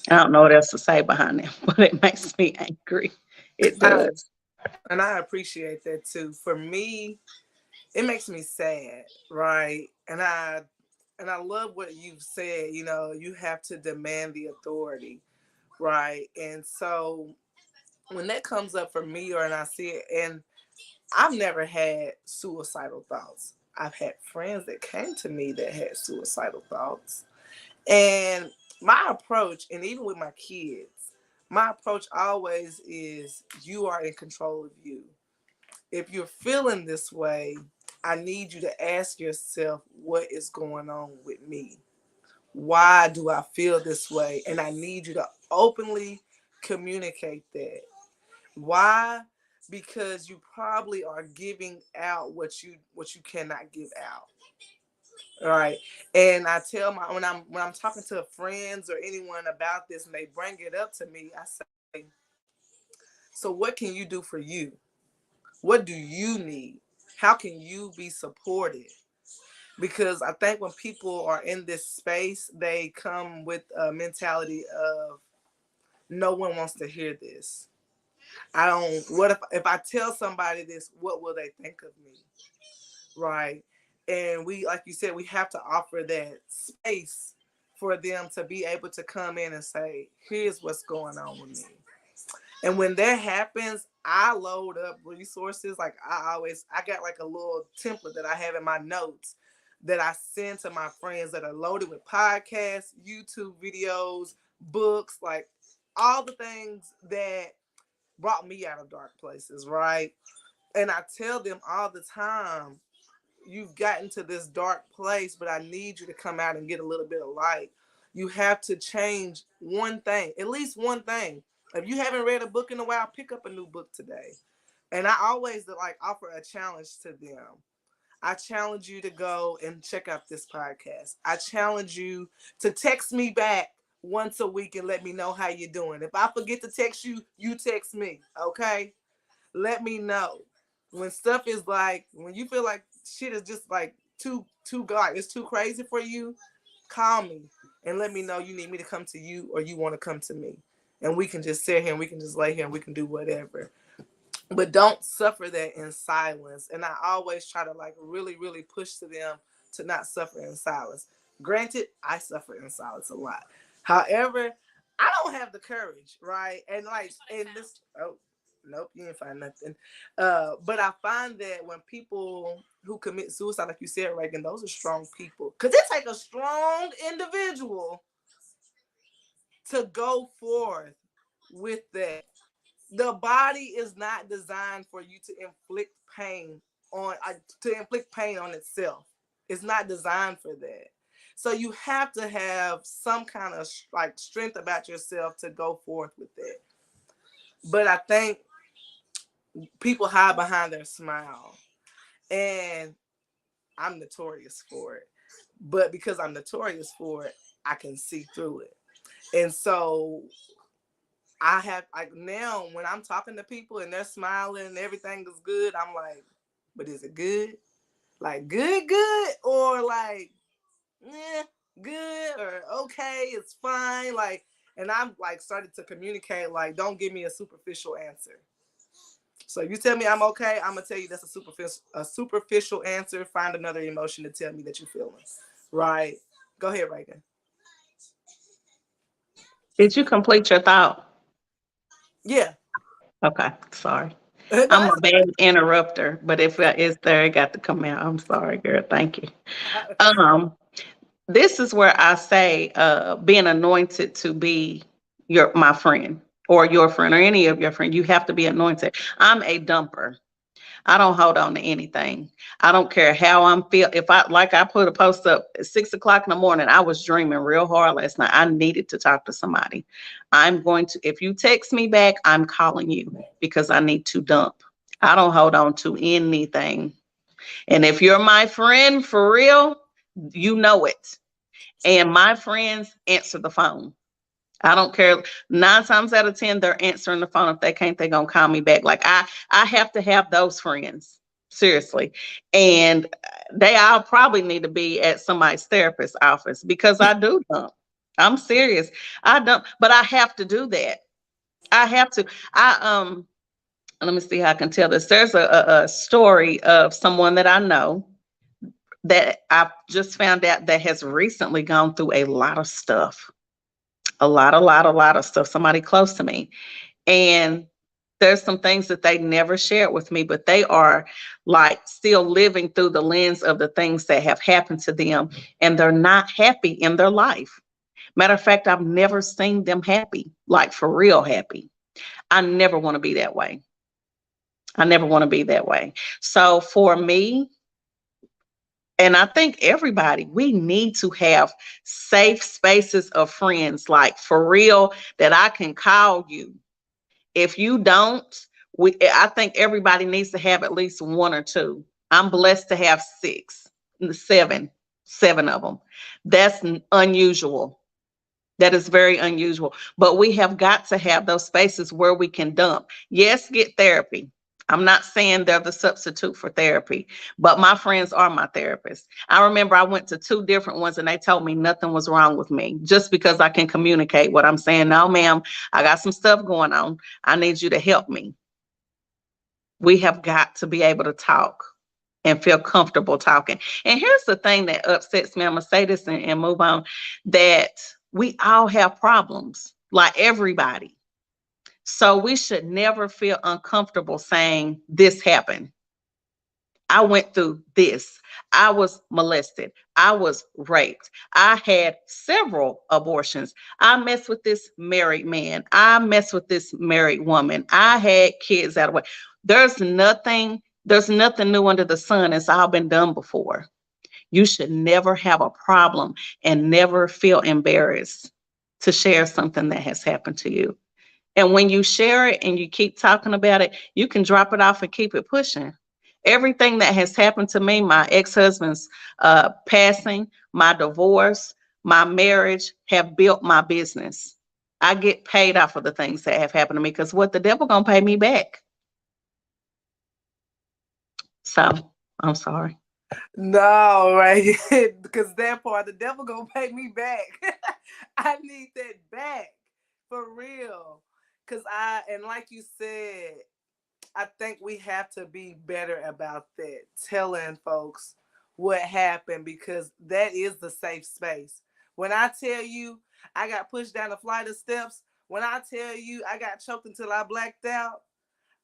I don't know what else to say behind it, but it makes me angry. It
I,
does.
and I appreciate that too. For me, it makes me sad, right? And I love what you've said. You have to demand the authority, right? And so when that comes up for me, or and I see it, and I've never had suicidal thoughts. I've had friends that came to me that had suicidal thoughts. And my approach, and even with my kids, my approach always is, you are in control of you. If you're feeling this way, I need you to ask yourself, what is going on with me? Why do I feel this way? And I need you to openly communicate that. Why? Because you probably are giving out what you cannot give out. All right. And I tell when I'm talking to friends or anyone about this, and they bring it up to me, I say, so what can you do for you? What do you need? How can you be supported? Because I think when people are in this space, they come with a mentality of, no one wants to hear this. I don't, what if I tell somebody this, what will they think of me? Right. And we, like you said, we have to offer that space for them to be able to come in and say, here's what's going on with me. And when that happens, I load up resources. Like I got like a little template that I have in my notes that I send to my friends, that are loaded with podcasts, YouTube videos, books, like all the things that brought me out of dark places, right? And I tell them all the time, you've gotten to this dark place, but I need you to come out and get a little bit of light. You have to change one thing, at least one thing. If you haven't read a book in a while, pick up a new book today. And I always offer a challenge to them. I challenge you to go and check out this podcast. I challenge you to text me back once a week and let me know how you're doing. If I forget to text you, you text me, okay? Let me know. When stuff is when you feel like shit is just too it's too crazy for you, call me and let me know you need me to come to you or you want to come to me. And we can just sit here and we can just lay here and we can do whatever. But don't suffer that in silence. And I always try to like really, really push to them to not suffer in silence. Granted, I suffer in silence a lot. However, I don't have the courage, right? And like in this, oh, nope, you didn't find nothing. But I find that when people who commit suicide, like you said, Reagan, those are strong people. Because it takes a strong individual to go forth with that. The body is not designed for you to inflict pain on itself. It's not designed for that. So you have to have some kind of like strength about yourself to go forth with that. But I think people hide behind their smile, and I'm notorious for it. But because I'm notorious for it, I can see through it. And so I have like now when I'm talking to people and they're smiling and everything is good, I'm like, but is it good? Like good, or like, good or okay, it's fine. Like, and I'm like started to communicate like, don't give me a superficial answer. So you tell me I'm okay, I'm gonna tell you that's a superficial answer. Find another emotion to tell me that you're feeling. Right? Go ahead, Reagan.
Did you complete your thought?
Yeah.
Okay, sorry.
No,
I'm a bad interrupter, but if it's there, it got to come out. I'm sorry, girl. Thank you. Um, this is where I say, being anointed to be my friend or your friend or any of your friend, you have to be anointed. I'm a dumper. I don't hold on to anything. I don't care how I'm feel. If I put a post up at 6 o'clock in the morning, I was dreaming real hard last night. I needed to talk to somebody. I'm going to, if you text me back, I'm calling you because I need to dump. I don't hold on to anything. And if you're my friend for real, you know it. And my friends answer the phone. I don't care. 9 times out of 10, they're answering the phone. If they can't, they're gonna call me back. Like I have to have those friends. Seriously. And they all probably need to be at somebody's therapist office because I do dump. I'm serious. I don't, but I have to do that. I have to. Let me see how I can tell this. There's a story of someone that I know that I just found out that has recently gone through a lot of stuff. A lot of stuff. Somebody close to me. And there's some things that they never shared with me, but they are like still living through the lens of the things that have happened to them. And they're not happy in their life. Matter of fact, I've never seen them happy, like for real happy. I never want to be that way. I never want to be that way. So for me, and I think everybody, we need to have safe spaces of friends, like for real, that I can call you. If you don't, I think everybody needs to have at least one or two. I'm blessed to have seven of them. That's unusual. That is very unusual. But we have got to have those spaces where we can dump. Yes, get therapy. I'm not saying they're the substitute for therapy, but my friends are my therapists. I remember I went to 2 different ones and they told me nothing was wrong with me just because I can communicate what I'm saying. No, ma'am, I got some stuff going on. I need you to help me. We have got to be able to talk and feel comfortable talking. And here's the thing that upsets me. I'm going to say this and move on, that we all have problems, like everybody. So we should never feel uncomfortable saying this happened. I went through this. I was molested. I was raped. I had several abortions. I messed with this married man. I messed with this married woman. I had kids out of the way. There's nothing new under the sun. It's all been done before. You should never have a problem and never feel embarrassed to share something that has happened to you. And when you share it and you keep talking about it, you can drop it off and keep it pushing. Everything that has happened to me, my ex-husband's passing, my divorce, my marriage, have built my business. I get paid off of the things that have happened to me because what the devil gonna pay me back? So I'm sorry.
No, right? Because that part, the devil gonna pay me back. I need that back for real. Cause and like you said, I think we have to be better about that, telling folks what happened because that is the safe space. When I tell you I got pushed down a flight of steps, when I tell you I got choked until I blacked out,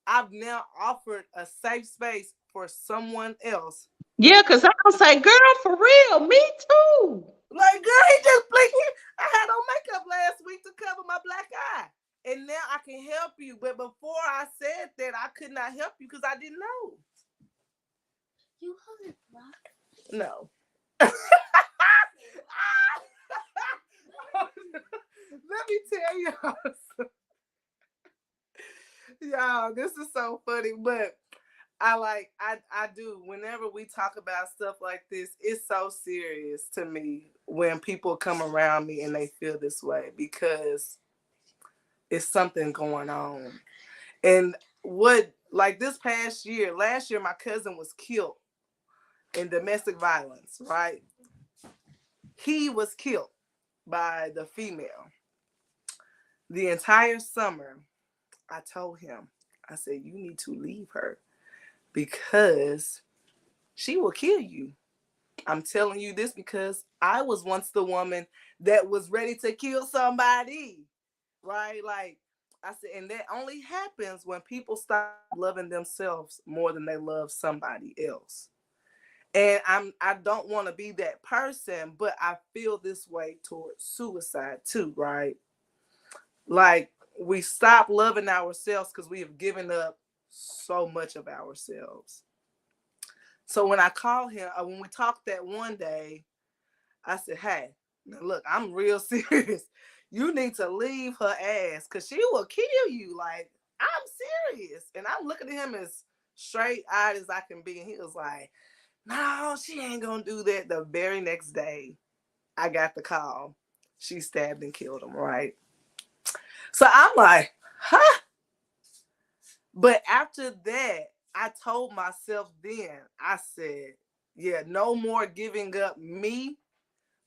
I've now offered a safe space for someone else
Yeah,
who,
because I don't say, girl, for real, me too.
like, girl, he just blinked. I had on makeup last week to cover my black eye. And now I can help you. But before I said that, I could not help you because I didn't know. You hold it, Rock? No. Let me tell y'all. Y'all, this is so funny. But I do. Whenever we talk about stuff like this, it's so serious to me when people come around me and they feel this way because it's something going on. And like this past year, last year, my cousin was killed in domestic violence, right? He was killed by the female. The entire summer, I told him, I said, you need to leave her because she will kill you. I'm telling you this because I was once the woman that was ready to kill somebody, right? Like I said, and that only happens when people stop loving themselves more than they love somebody else. And I don't want to be that person, but I feel this way towards suicide too, right? Like we stop loving ourselves because we have given up so much of ourselves. So when I called him, when we talked that one day, I said, hey, now look, I'm real serious. You need to leave her ass because she will kill you. Like, I'm serious. And I'm looking at him as straight eyed as I can be. And he was like, no, she ain't going to do that. The very next day, I got the call. She stabbed and killed him, right? So I'm like, huh? But after that, I told myself then, I said, yeah, no more giving up me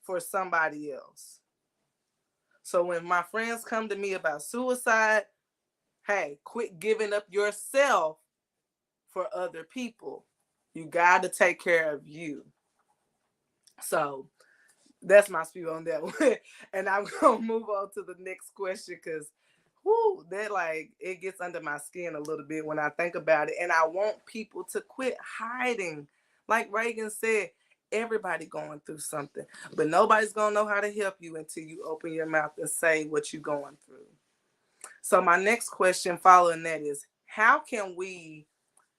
for somebody else. So when my friends come to me about suicide, hey, quit giving up yourself for other people. You got to take care of you. So that's my spiel on that one. And I'm going to move on to the next question because that like it gets under my skin a little bit when I think about it. And I want people to quit hiding. Like Reagan said, everybody going through something, but nobody's gonna know how to help you until you open your mouth and say what you're going through. So my next question following that is, how can we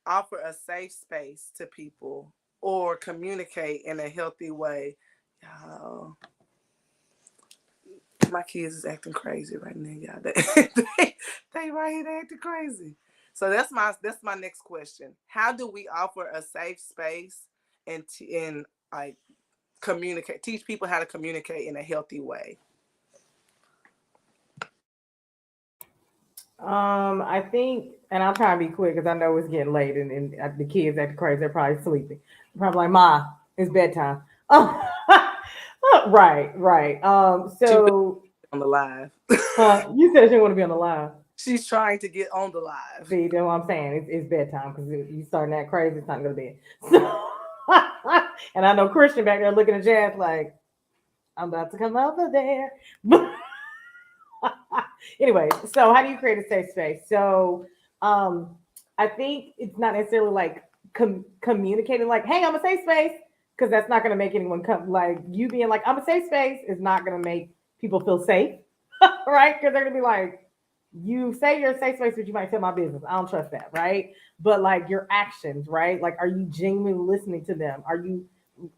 offer a safe space to people or communicate in a healthy way? My kids is acting crazy right now, y'all. They right here acting crazy. So that's my next question. How do we offer a safe space and like communicate, teach people how to communicate in a healthy way?
I think, and I'll try and be quick because I know it's getting late and the kids acting crazy. They're probably sleeping. Probably like, Ma, it's bedtime. Oh, right, right. So
On the live.
you said she want to be on the live.
She's trying to get on the live.
See, you know what I'm saying? It's bedtime because you starting that crazy, it's time to go to bed. So, and I know Christian back there looking at Jazz like, I'm about to come over there. Anyway, so how do you create a safe space? So I think it's not necessarily like communicating like, hey, I'm a safe space, because that's not going to make anyone come. Like you being like, I'm a safe space is not going to make people feel safe, right? Because they're going to be like, you say you're a safe space, but you might tell my business. I don't trust that, right? But like your actions, right? Like, are you genuinely listening to them? Are you,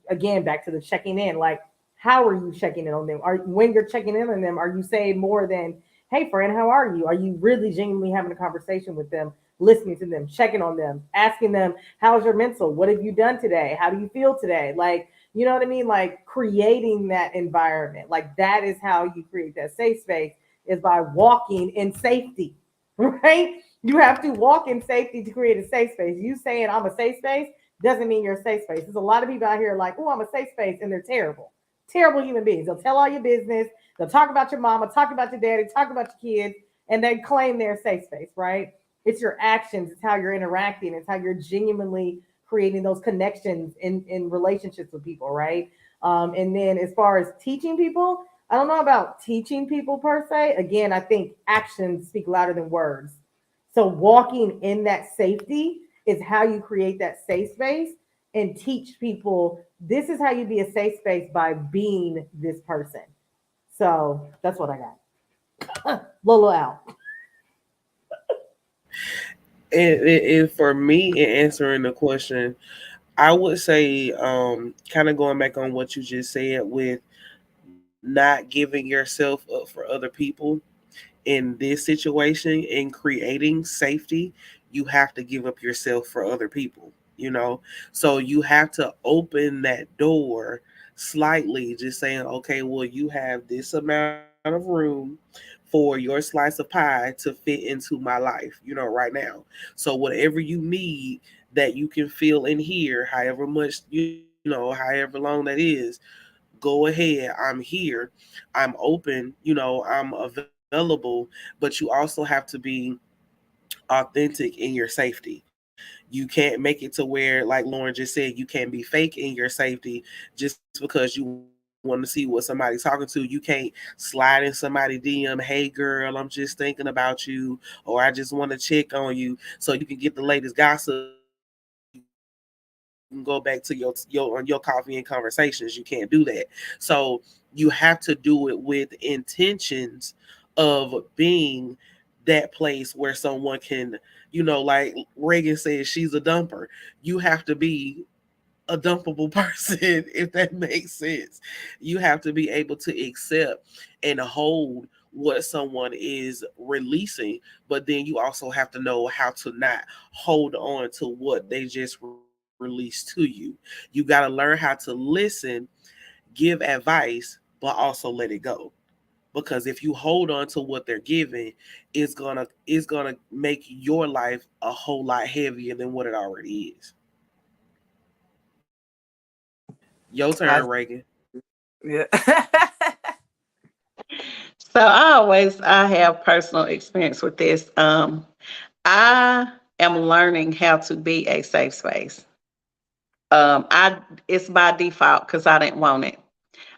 again, back to the checking in, like, how are you checking in on them? Are when you're checking in on them, are you saying more than, hey friend, how are you? Are you really genuinely having a conversation with them, listening to them, checking on them, asking them, how's your mental? What have you done today? How do you feel today? Like, you know what I mean? Like creating that environment. Like that is how you create that safe space, is by walking in safety, right? You have to walk in safety to create a safe space. You saying I'm a safe space, doesn't mean you're a safe space. There's a lot of people out here like, oh, I'm a safe space, and they're terrible, terrible human beings. They'll tell all your business. They'll talk about your mama, talk about your daddy, talk about your kids, and they claim they're a safe space, right? It's your actions, it's how you're interacting, it's how you're genuinely creating those connections in relationships with people, right? And then as far as teaching people, I don't know about teaching people per se. Again, I think actions speak louder than words. So walking in that safety is how you create that safe space and teach people this is how you be a safe space by being this person. So that's what I got. Lolo out.
And for me, in answering the question, I would say, kind of going back on what you just said with not giving yourself up for other people in this situation and creating safety, you have to give up yourself for other people, you know? So you have to open that door slightly, just saying, okay, well, you have this amount of room for your slice of pie to fit into my life, right now. So whatever you need that you can feel in here, however much, however long that is, go ahead. I'm here. I'm open. I'm available. But you also have to be authentic in your safety. You can't make it to where, like Loryn just said, you can't be fake in your safety just because you want to see what somebody's talking to. You can't slide in somebody DM, hey girl, I'm just thinking about you, or I just want to check on you so you can get the latest gossip so you can go back to your coffee and conversations. You can't do that. So you have to do it with intentions of being that place where someone can, like Reagan says, she's a dumper. You have to be a dumpable person, if that makes sense. You have to be able to accept and hold what someone is releasing, but then you also have to know how to not hold on to what they just released to you. You got to learn how to listen, give advice, but also let it go. Because if you hold on to what they're giving, it's gonna make your life a whole lot heavier than what it already is. Your turn,
I,
Reagan.
yeah.
So I have personal experience with this. I am learning how to be a safe space. I It's by default because I didn't want it.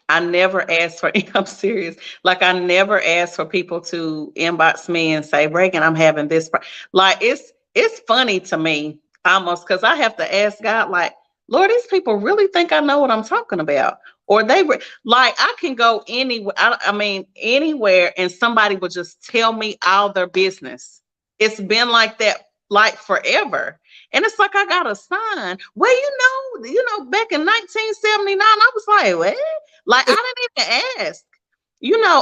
I never asked for I'm serious. Like I never asked for people to inbox me and say, Reagan, I'm having this. Like it's funny to me almost because I have to ask God, like, Lord, these people really think I know what I'm talking about. Or like I can go anywhere. I mean, anywhere, and somebody will just tell me all their business. It's been like that like forever. And it's like I got a sign. Well, back in 1979, I was like, what? Like I didn't even ask,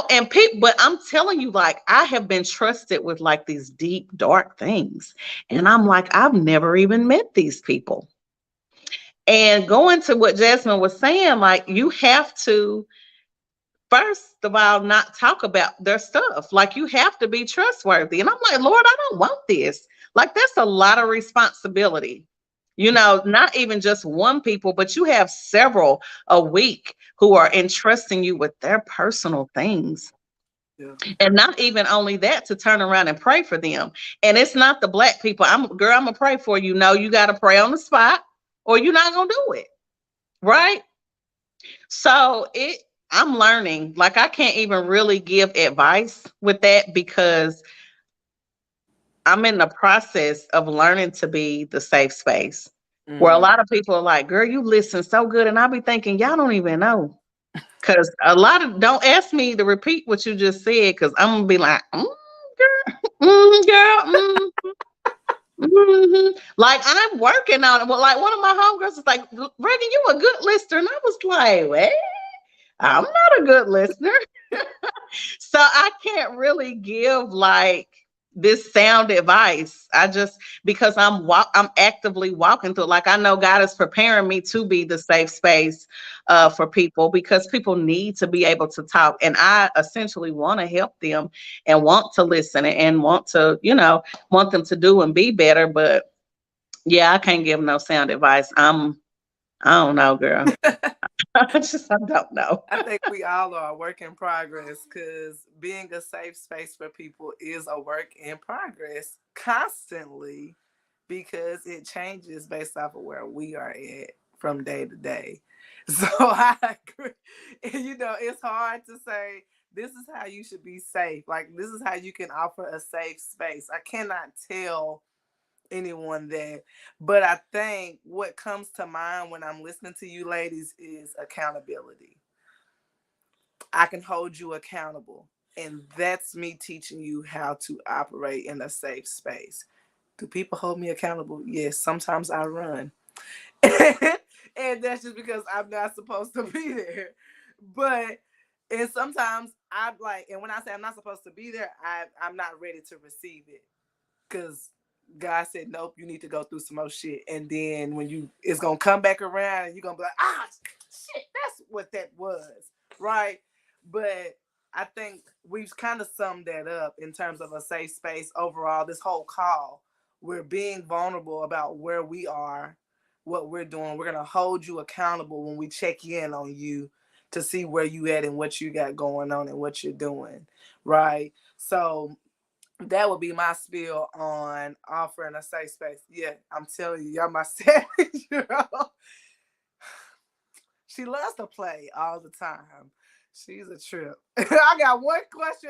and people, but I'm telling you, like I have been trusted with like these deep, dark things. And I'm like, I've never even met these people. And going to what Jasmine was saying, like you have to first of all not talk about their stuff. Like you have to be trustworthy. And I'm like, Lord, I don't want this. Like that's a lot of responsibility. Not even just one people, but you have several a week who are entrusting you with their personal things.
Yeah.
And not even only that, to turn around and pray for them. And it's not the black people. I'm gonna pray for you. No, you gotta pray on the spot or you're not gonna do it. Right. So I'm learning. Like I can't even really give advice with that because I'm in the process of learning to be the safe space. Where a lot of people are like, girl, you listen so good. And I'll be thinking, y'all don't even know. Because a lot of don't ask me to repeat what you just said, because I'm gonna be like, girl, girl, like I'm working on it. Well, like one of my homegirls is like, Reagan, you a good listener. And I was like, what? I'm not a good listener. So I can't really give like this sound advice. I just because I'm actively walking through. Like I know God is preparing me to be the safe space for people because people need to be able to talk, and I essentially want to help them and want to listen and want to want them to do and be better. But Yeah, I can't give no sound advice. I don't know, girl. I don't know.
I think we all are a work in progress because being a safe space for people is a work in progress constantly because it changes based off of where we are at from day to day. So I agree. And, it's hard to say this is how you should be safe. Like, this is how you can offer a safe space. I cannot tell anyone that, but I think what comes to mind when I'm listening to you ladies is accountability. I can hold you accountable, and that's me teaching you how to operate in a safe space. Do people hold me accountable? Yes, sometimes I run. And that's just because I'm not supposed to be there. But and sometimes I'm like, and when I say I'm not supposed to be there, I'm not ready to receive it. Cause God said, nope, you need to go through some more shit. And then when it's gonna come back around and you're gonna be like, shit, that's what that was. Right. But I think we've kind of summed that up in terms of a safe space overall. This whole call, we're being vulnerable about where we are, what we're doing. We're gonna hold you accountable when we check in on you to see where you at and what you got going on and what you're doing. Right. So that would be my spiel on offering a safe space. Yeah, I'm telling you, y'all, my 7-year-old, she loves to play all the time. She's a trip. I got one question.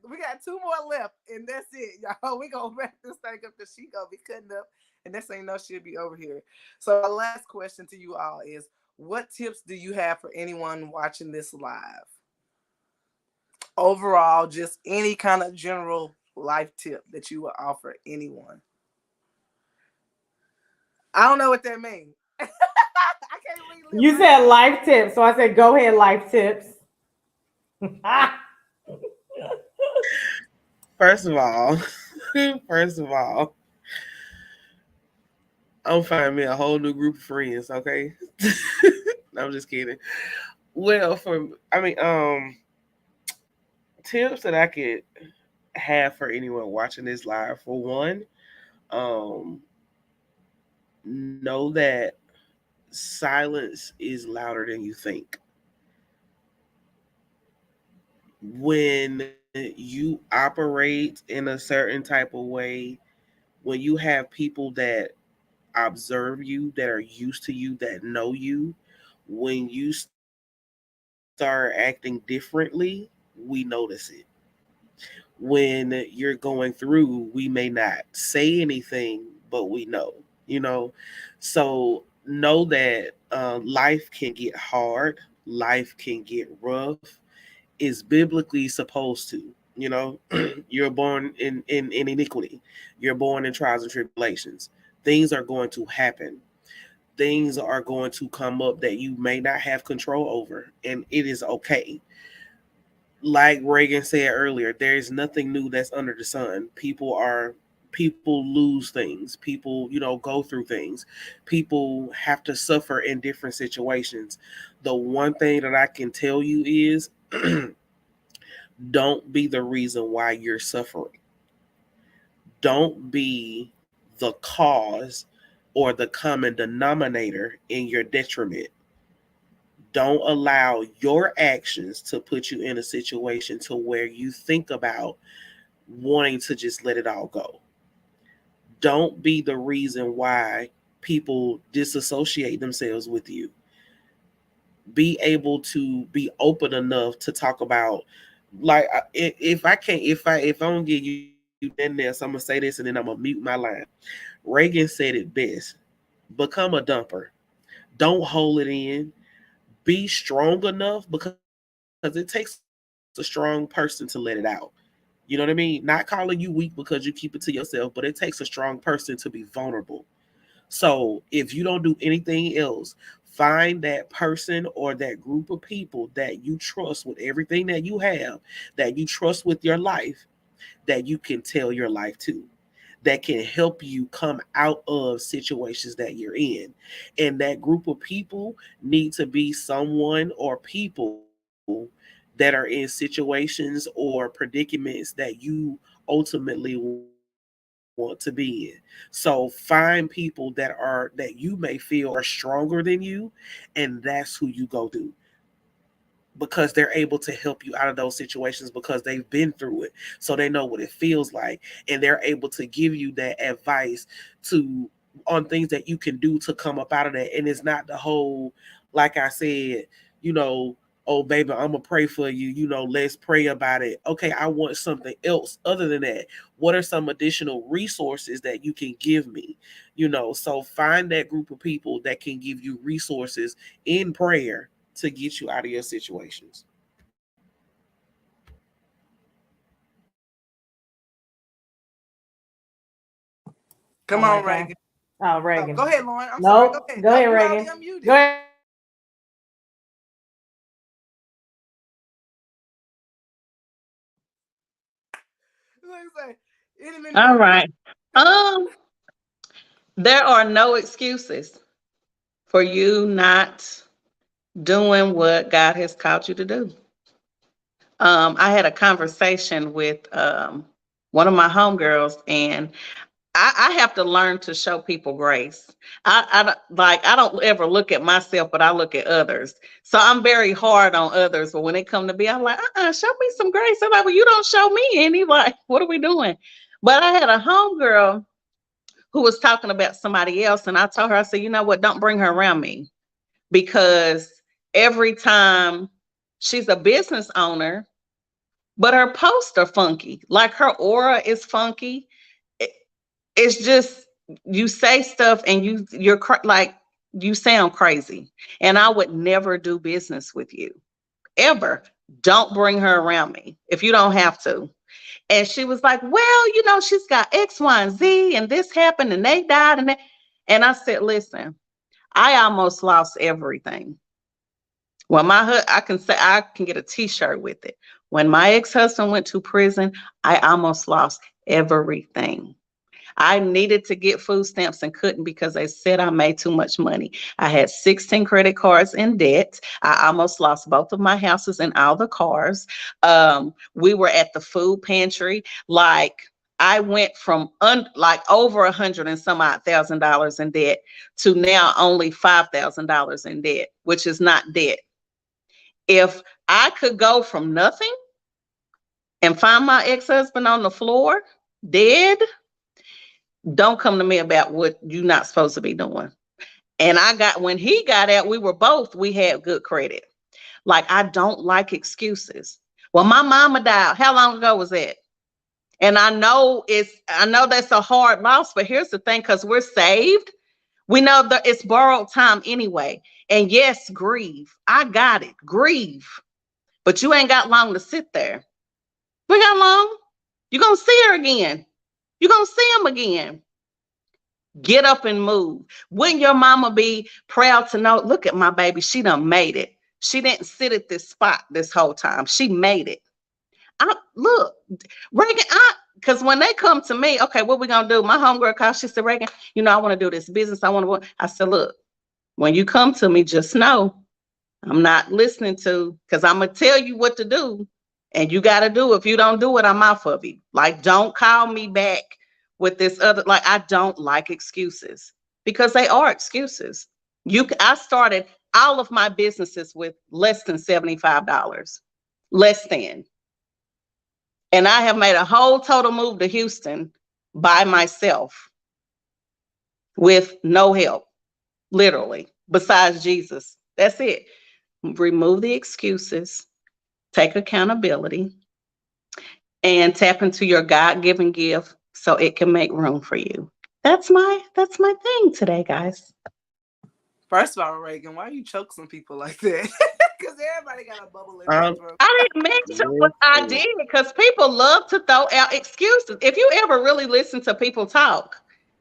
We got two more left, and that's it, y'all. We gonna wrap this thing up because she gonna be cutting up, and next thing you know, she'll be over here. So, my last question to you all is: what tips do you have for anyone watching this live? Overall, just any kind of general life tip that you would offer anyone. I don't know what that means. I can't really
You said life tips, so I said go ahead, life tips.
First of all, first of all, I'm finding me a whole new group of friends. Okay, no, I'm just kidding. Well, tips that I could have for anyone watching this live. For one, um, know that silence is louder than you think. When you operate in a certain type of way, when you have people that observe you, that are used to you, that know you, when you start acting differently, we notice it. When you're going through, we may not say anything, but we know. So know that life can get hard, life can get rough. Is biblically supposed to. You're born in iniquity. You're born in trials and tribulations. Things are going to happen. Things are going to come up that you may not have control over, and it is okay. Like Reagan said earlier, there is nothing new that's under the sun. People lose things. People, go through things. People have to suffer in different situations. The one thing that I can tell you is don't be the reason why you're suffering. Don't be the cause or the common denominator in your detriment. Don't allow your actions to put you in a situation to where you think about wanting to just let it all go. Don't be the reason why people disassociate themselves with you. Be able to be open enough to talk about, like, if I can't, if I don't get you in there, so I'm gonna say this and then I'm gonna mute my line. Reagan said it best: become a dumper. Don't hold it in. Be strong enough, because it takes a strong person to let it out. You know what I mean? Not calling you weak because you keep it to yourself, but it takes a strong person to be vulnerable. So if you don't do anything else, find that person or that group of people that you trust with everything that you have, that you trust with your life, that you can tell your life to, that can help you come out of situations that you're in. And that group of people need to be someone or people that are in situations or predicaments that you ultimately want to get out of. want to be in. So find people that you may feel are stronger than you, and that's who you go to, because they're able to help you out of those situations because they've been through it. So they know what it feels like, and they're able to give you that advice to on things that you can do to come up out of that. And it's not the whole, like I said, you know, oh baby, I'm gonna pray for you, you know, let's pray about it. Okay, I want something else other than that. What are some additional resources that you can give me? You know, so find that group of people that can give you resources in prayer to get you out of your situations.
Come
Oh my
on,
God.
Reagan.
Oh, Reagan.
Go ahead, Loryn. I'm sorry.
No,
Go ahead.
go ahead,
You already
Reagan.
unmuted.
Go ahead.
Like I say, any minute
All
now.
right. Um, there are no excuses for you not doing what God has called you to do. I had a conversation with one of my homegirls, and I have to learn to show people grace. I don't ever look at myself, but I look at others. So I'm very hard on others. But when it come to me, I'm like, show me some grace. I'm like, well, you don't show me any. Like, what are we doing? But I had a homegirl who was talking about somebody else, and I told her, I said, you know what? Don't bring her around me, because every time she's a business owner, but her posts are funky. Like her aura is funky. It's just you say stuff and like you sound crazy, and I would never do business with you ever. Don't bring her around me if you don't have to. And she was like, well, you know, she's got X, Y, and Z, and this happened, and they died, and I said, listen, I almost lost everything. Well, I can say I can get a T-shirt with it. When my ex-husband went to prison, I almost lost everything. I needed to get food stamps and couldn't because they said I made too much money. I had 16 credit cards in debt. I almost lost both of my houses and all the cars. We were at the food pantry. Like I went from like over 100 and some odd $1,000 in debt to now only $5,000 in debt, which is not debt. If I could go from nothing and find my ex-husband on the floor dead, don't come to me about what you're not supposed to be doing. And when he got out, we had good credit. Like, I don't like excuses. Well, my mama died. How long ago was that? And I know that's a hard loss, but here's the thing, because we're saved, we know that it's borrowed time anyway. And yes, grieve. I got it. Grieve. But you ain't got long to sit there. We got long. You're going to see her again. You're going to see him again. Get up and move. Wouldn't your mama be proud to know, look at my baby, she done made it. She didn't sit at this spot this whole time. She made it. Look, Reagan, because when they come to me, okay, what we going to do? My homegirl called, she said, Reagan, you know, I want to do this business. I said, look, when you come to me, just know I'm not listening because I'm going to tell you what to do. And you got to do it. If you don't do it, I'm off of you. Like, don't call me back with this other, like, I don't like excuses because they are excuses. I started all of my businesses with less than $75, less than. And I have made a whole total move to Houston by myself with no help, literally, besides Jesus. That's it. Remove the excuses, take accountability, and tap into your God-given gift so it can make room for you. That's my thing today, guys.
First of all, Reagan, why you choke some people like that? Because everybody got a bubble in their throat.
I didn't mean to, but I did, because people love to throw out excuses. If you ever really listen to people talk,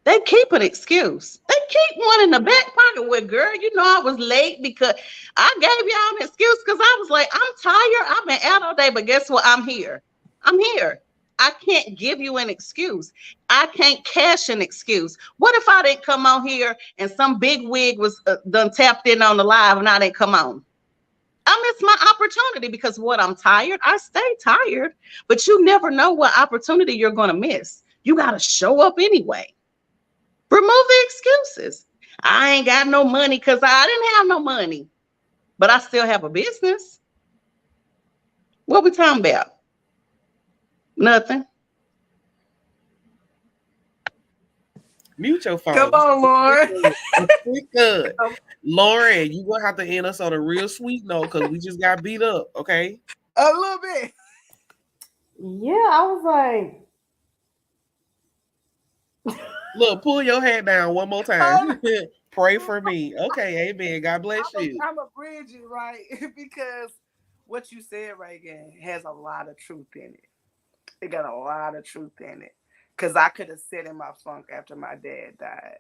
they keep an excuse. They keep one in the back pocket. Well, girl, you know I was late because I gave y'all an excuse because I was like, I'm tired. I've been out all day, but guess what? I'm here. I'm here. I can't give you an excuse. I can't cash an excuse. What if I didn't come on here and some big wig was done tapped in on the live and I didn't come on? I missed my opportunity because I'm tired. I stay tired, but you never know what opportunity you're going to miss. You got to show up anyway. Remove the excuses. I ain't got no money because I didn't have no money, but I still have a business. What we talking about? Nothing.
Mute your phone.
Come on, Loryn.
Speak good. Loryn, you gonna have to end us on a real sweet note because we just got beat up, okay?
A little bit.
Yeah, I was like,
Look, pull your head down one more time. Pray for me. Okay, amen. God bless you.
I'm a bridge it, right? Because what you said, Reagan, has a lot of truth in it. It got a lot of truth in it. Because I could have sat in my funk after my dad died.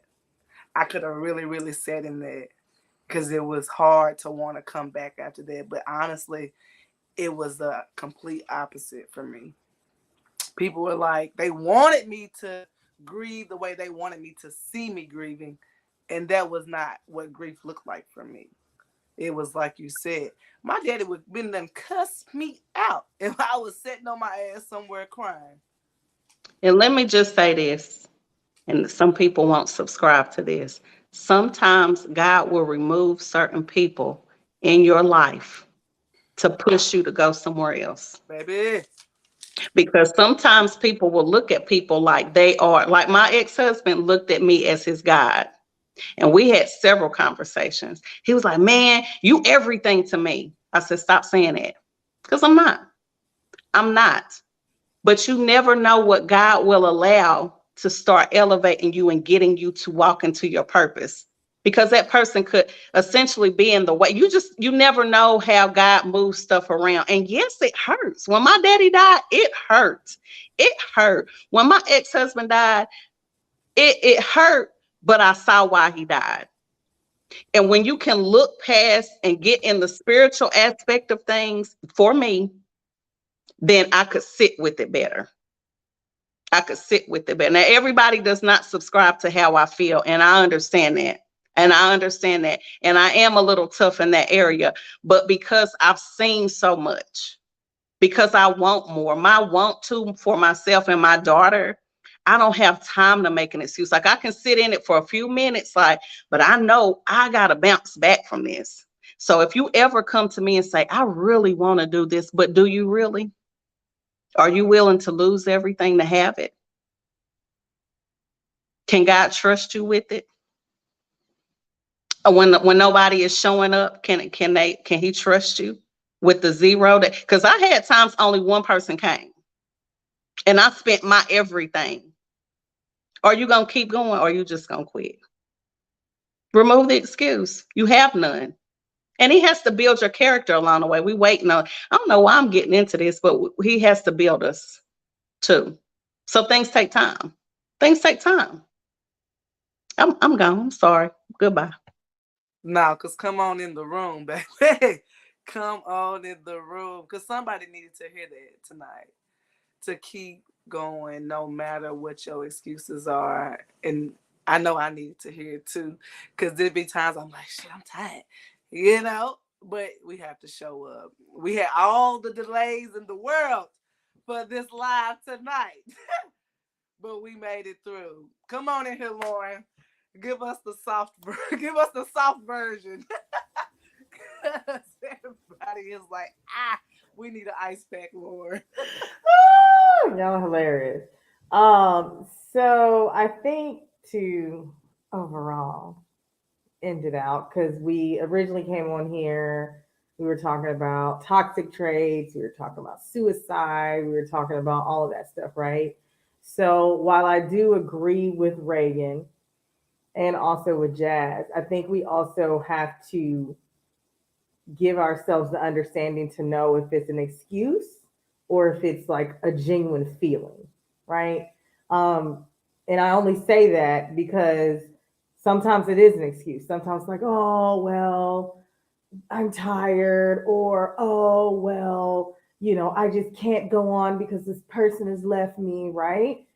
I could have really, really sat in that because it was hard to want to come back after that. But honestly, it was the complete opposite for me. People were like, they wanted me to grieve the way they wanted me to see me grieving. And that was not what grief looked like for me. It was like you said, my daddy would been done cuss me out if I was sitting on my ass somewhere crying.
And let me just say this, and some people won't subscribe to this. Sometimes God will remove certain people in your life to push you to go somewhere else.
Baby.
Because sometimes people will look at people like they are, like my ex-husband looked at me as his God. And we had several conversations. He was like, man, you everything to me. I said, stop saying that. Because I'm not. I'm not. But you never know what God will allow to start elevating you and getting you to walk into your purpose. Because that person could essentially be in the way. You never know how God moves stuff around. And yes, it hurts. When my daddy died, it hurt. It hurt. When my ex-husband died, it hurt, but I saw why he died. And when you can look past and get in the spiritual aspect of things, for me, then I could sit with it better. I could sit with it better. Now, everybody does not subscribe to how I feel, and I understand that. And I understand that. And I am a little tough in that area. But because I've seen so much, because I want more, my want to for myself and my daughter, I don't have time to make an excuse. Like I can sit in it for a few minutes, but I know I got to bounce back from this. So if you ever come to me and say, I really want to do this, but do you really? Are you willing to lose everything to have it? Can God trust you with it? Or when nobody is showing up, can he trust you with the zero? Because I had times only one person came and I spent my everything. Are you going to keep going or are you just going to quit? Remove the excuse. You have none. And he has to build your character along the way. We waiting on, I don't know why I'm getting into this, but he has to build us too. So things take time. Things take time. I'm gone. I'm sorry. Goodbye.
No, because come on in the room, baby. Come on in the room. Because somebody needed to hear that tonight. To keep going no matter what your excuses are. And I know I needed to hear it too. Because there'd be times I'm like, shit, I'm tired. You know? But we have to show up. We had all the delays in the world for this live tonight. But we made it through. Come on in here, Loryn. Give us the soft version. Everybody is like, we need an ice pack, Loryn.
y'all hilarious. So I think to overall end it out, because we originally came on here, we were talking about toxic traits, we were talking about suicide, we were talking about all of that stuff, right? So while I do agree with Reagan and also with Jazz, I think we also have to give ourselves the understanding to know if it's an excuse or if it's like a genuine feeling, right? And I only say that because sometimes it is an excuse. Sometimes like, oh, well, I'm tired, or, oh, well, I just can't go on because this person has left me, right?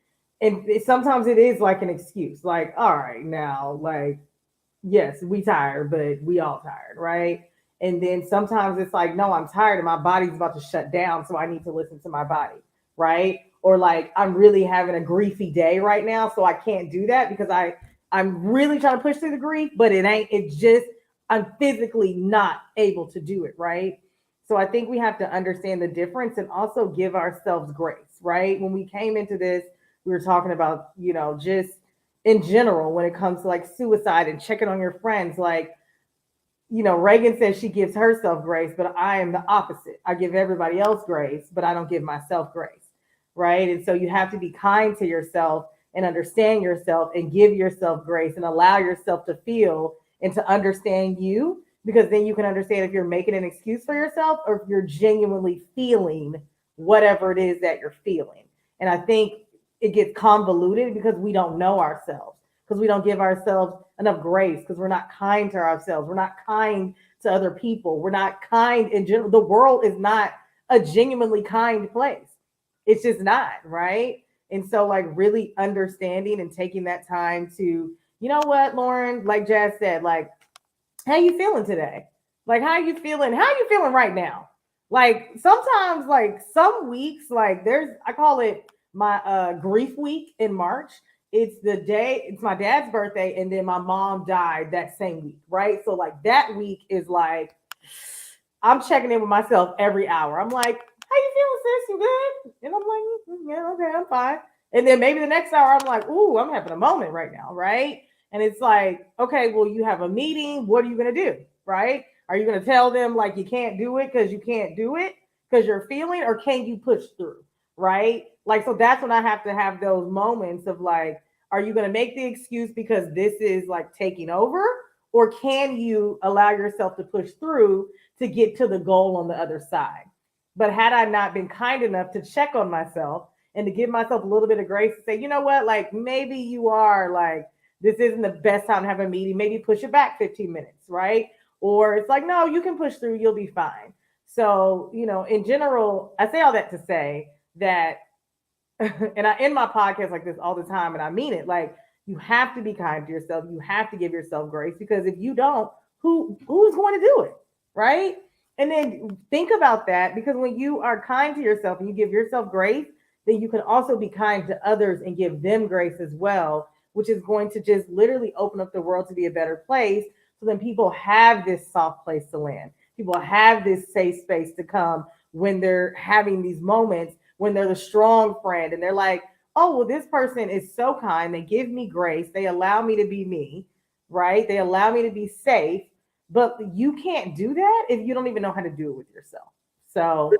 And sometimes it is like an excuse, like, all right, now, like, yes, we tired, but we all tired, right? And then sometimes it's like, no, I'm tired and my body's about to shut down, so I need to listen to my body. right? Or like I'm really having a griefy day right now, so I can't do that because I'm really trying to push through the grief, but it's just I'm physically not able to do it, right? So I think we have to understand the difference and also give ourselves grace, right? When we came into this, we were talking about, just in general when it comes to like suicide and checking on your friends, like Reagan says she gives herself grace, but I am the opposite. I give everybody else grace, but I don't give myself grace, right? And so you have to be kind to yourself and understand yourself and give yourself grace and allow yourself to feel and to understand you, because then you can understand if you're making an excuse for yourself or if you're genuinely feeling whatever it is that you're feeling. And I think it gets convoluted because we don't know ourselves, because we don't give ourselves enough grace, because we're not kind to ourselves. We're not kind to other people. We're not kind in general. The world is not a genuinely kind place. It's just not, right? And so, like, really understanding and taking that time to, you know what, Loryn, like Jazz said, like, how you feeling today? Like, how you feeling? How you feeling right now? Like, sometimes, like, some weeks, like, I call it my grief week in March. It's my dad's birthday, and then my mom died that same week, right? So like that week is like I'm checking in with myself every hour. I'm like, how you feeling, sis? You good? And I'm like, yeah, okay, I'm fine. And then maybe the next hour I'm like, ooh, I'm having a moment right now, right? And it's like, okay, well, you have a meeting. What are you gonna do? Right? Are you gonna tell them like you can't do it because you can't do it because you're feeling, or can you push through? Right? Like, so that's when I have to have those moments of like, are you going to make the excuse because this is like taking over? Or can you allow yourself to push through to get to the goal on the other side? But had I not been kind enough to check on myself and to give myself a little bit of grace to say, you know what, like maybe you are like, this isn't the best time to have a meeting, maybe push it back 15 minutes, right? Or it's like, no, you can push through, you'll be fine. So, in general, I say all that to say that and I end my podcast like this all the time, and I mean it. Like, you have to be kind to yourself. You have to give yourself grace, because if you don't, who's going to do it, right? And then think about that, because when you are kind to yourself and you give yourself grace, then you can also be kind to others and give them grace as well, which is going to just literally open up the world to be a better place. So then people have this soft place to land. People have this safe space to come when they're having these moments, when they're the strong friend and they're like, oh, well, this person is so kind. They give me grace. They allow me to be me, right? They allow me to be safe. But you can't do that if you don't even know how to do it with yourself. So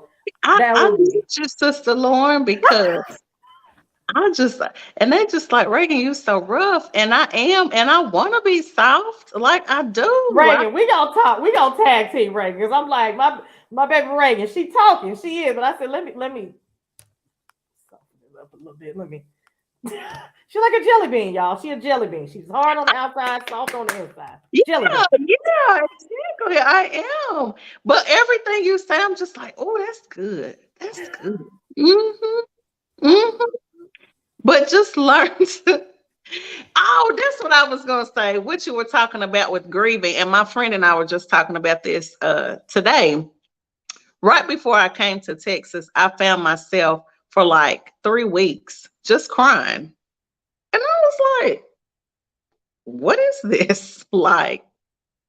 I need you, Sister Loryn, because I just and they just like, Reagan, you so rough, and I am, and I want to be soft, like I do.
Reagan, we gonna talk. We gonna tag team Reagan, because I'm like my baby Reagan. She talking, she is, but I said let me soften it up a little bit. Let me. She's like a jelly bean, y'all. She a jelly bean. She's hard on the outside, soft on the inside. Jelly bean.
Yeah, exactly. I am. But everything you say, I'm just like, oh, that's good. That's good. Mm-hmm. Mm-hmm. But just learn to. Oh, that's what I was gonna say. What you were talking about with grieving, and my friend and I were just talking about this today. Right before I came to Texas, I found myself for like 3 weeks just crying. And I was like, what is this? Like,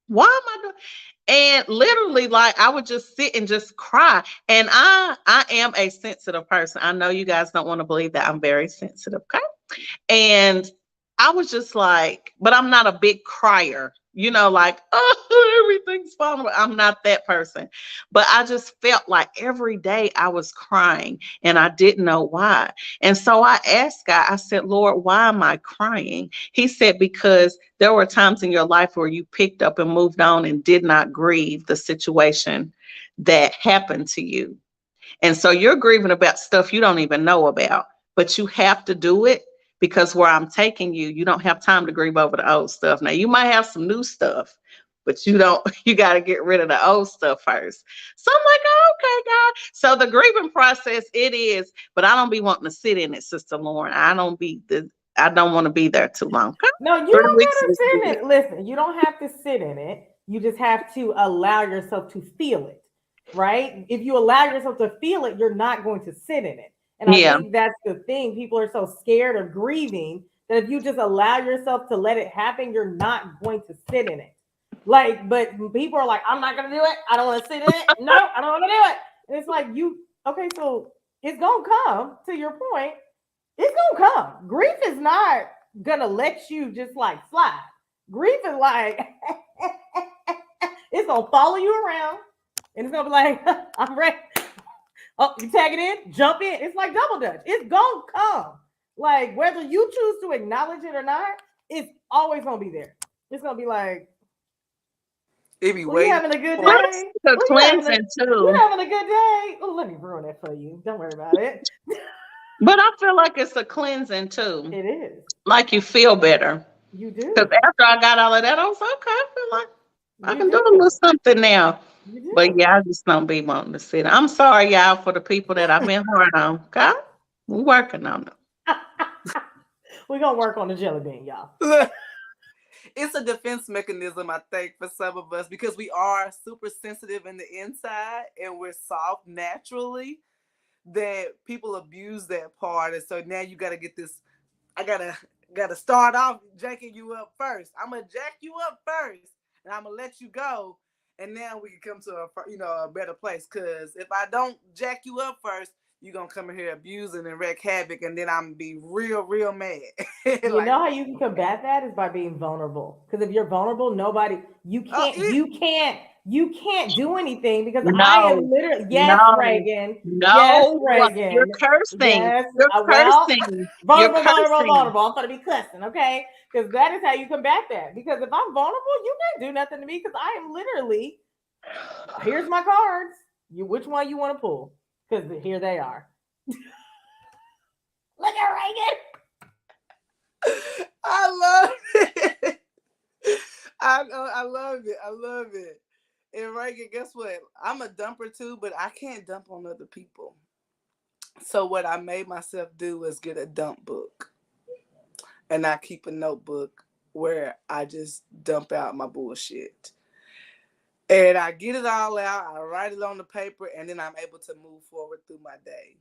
why am I doing? And literally, like, I would just sit and just cry. And I am a sensitive person. I know you guys don't want to believe that I'm very sensitive. Okay. And I was just like, but I'm not a big crier, like, oh, everything's falling apart. I'm not that person. But I just felt like every day I was crying and I didn't know why. And so I asked God, I said, Lord, why am I crying? He said, because there were times in your life where you picked up and moved on and did not grieve the situation that happened to you. And so you're grieving about stuff you don't even know about, but you have to do it, because where I'm taking you, you don't have time to grieve over the old stuff. Now you might have some new stuff, but you got to get rid of the old stuff first. So I'm like, oh, okay, God. So the grieving process, it is, but I don't be wanting to sit in it, Sister Loryn. I don't want to be there too long.
No, you
3
don't
weeks
gotta
is
sit in
good.
it. Listen, you don't have to sit in it. You just have to allow yourself to feel it, right? If you allow yourself to feel it, you're not going to sit in it. And I
Yeah.
think that's the thing. People are so scared of grieving that if you just allow yourself to let it happen, you're not going to sit in it. Like, but people are like, I'm not gonna do it. I don't want to sit in it. No, I don't want to do it. And it's like you, okay, so it's gonna come to your point. It's gonna come. Grief is not gonna let you just like slide. Grief is like it's gonna follow you around and it's gonna be like, I'm ready. Oh, you tag it in, jump in. It's like double dutch. It's gonna come. Like whether you choose to acknowledge it or not, it's always gonna be there. It's gonna be like,
It be
well, you
waiting
having a good
for it.
What's
day?
the
Well,
cleansing
you
too?
having a good day? Oh, let me ruin it for you. Don't worry about it.
But I feel like it's a cleansing too.
It is.
Like you feel better.
You
Because
do.
after I got all of that, I was like, okay, I feel like I
You
can do a little
do.
something now.
You
But
do.
yeah, I just don't be wanting to sit. I'm sorry, y'all, for the people that I've been hard on. Okay? We're working on it.
We're gonna work on the jelly bean, y'all.
Look, it's a defense mechanism, I think, for some of us because we are super sensitive in the inside and we're soft naturally. That people abuse that part, and so now you got to get this. I gotta start off jacking you up first. I'm gonna jack you up first, and I'm gonna let you go, and now we can come to a better place. Cause if I don't jack you up first, you're gonna come in here abusing and wreak havoc, and then I'm gonna be real mad.
You
Like,
know how you can combat that is by being vulnerable. Because if you're vulnerable, nobody you
oh,
can't you can't you can't do anything because I am
No,
literally yes,
no,
Reagan. Yes,
no. You're
Reagan.
cursing.
Yes.
You're
Well,
cursing. You're
vulnerable, vulnerable,
cursing.
vulnerable. I'm gonna be cussing, okay? Because that is how you combat that. Because if I'm vulnerable, you can't do nothing to me because I am literally here's my cards. You which one you want to pull? Because here they are. Look at Reagan.
I love it. I love it. I love it. And Reagan, guess what? I'm a dumper too, but I can't dump on other people. So what I made myself do was get a dump book, and I keep a notebook where I just dump out my bullshit. And I get it all out, I write it on the paper, and then I'm able to move forward through my day.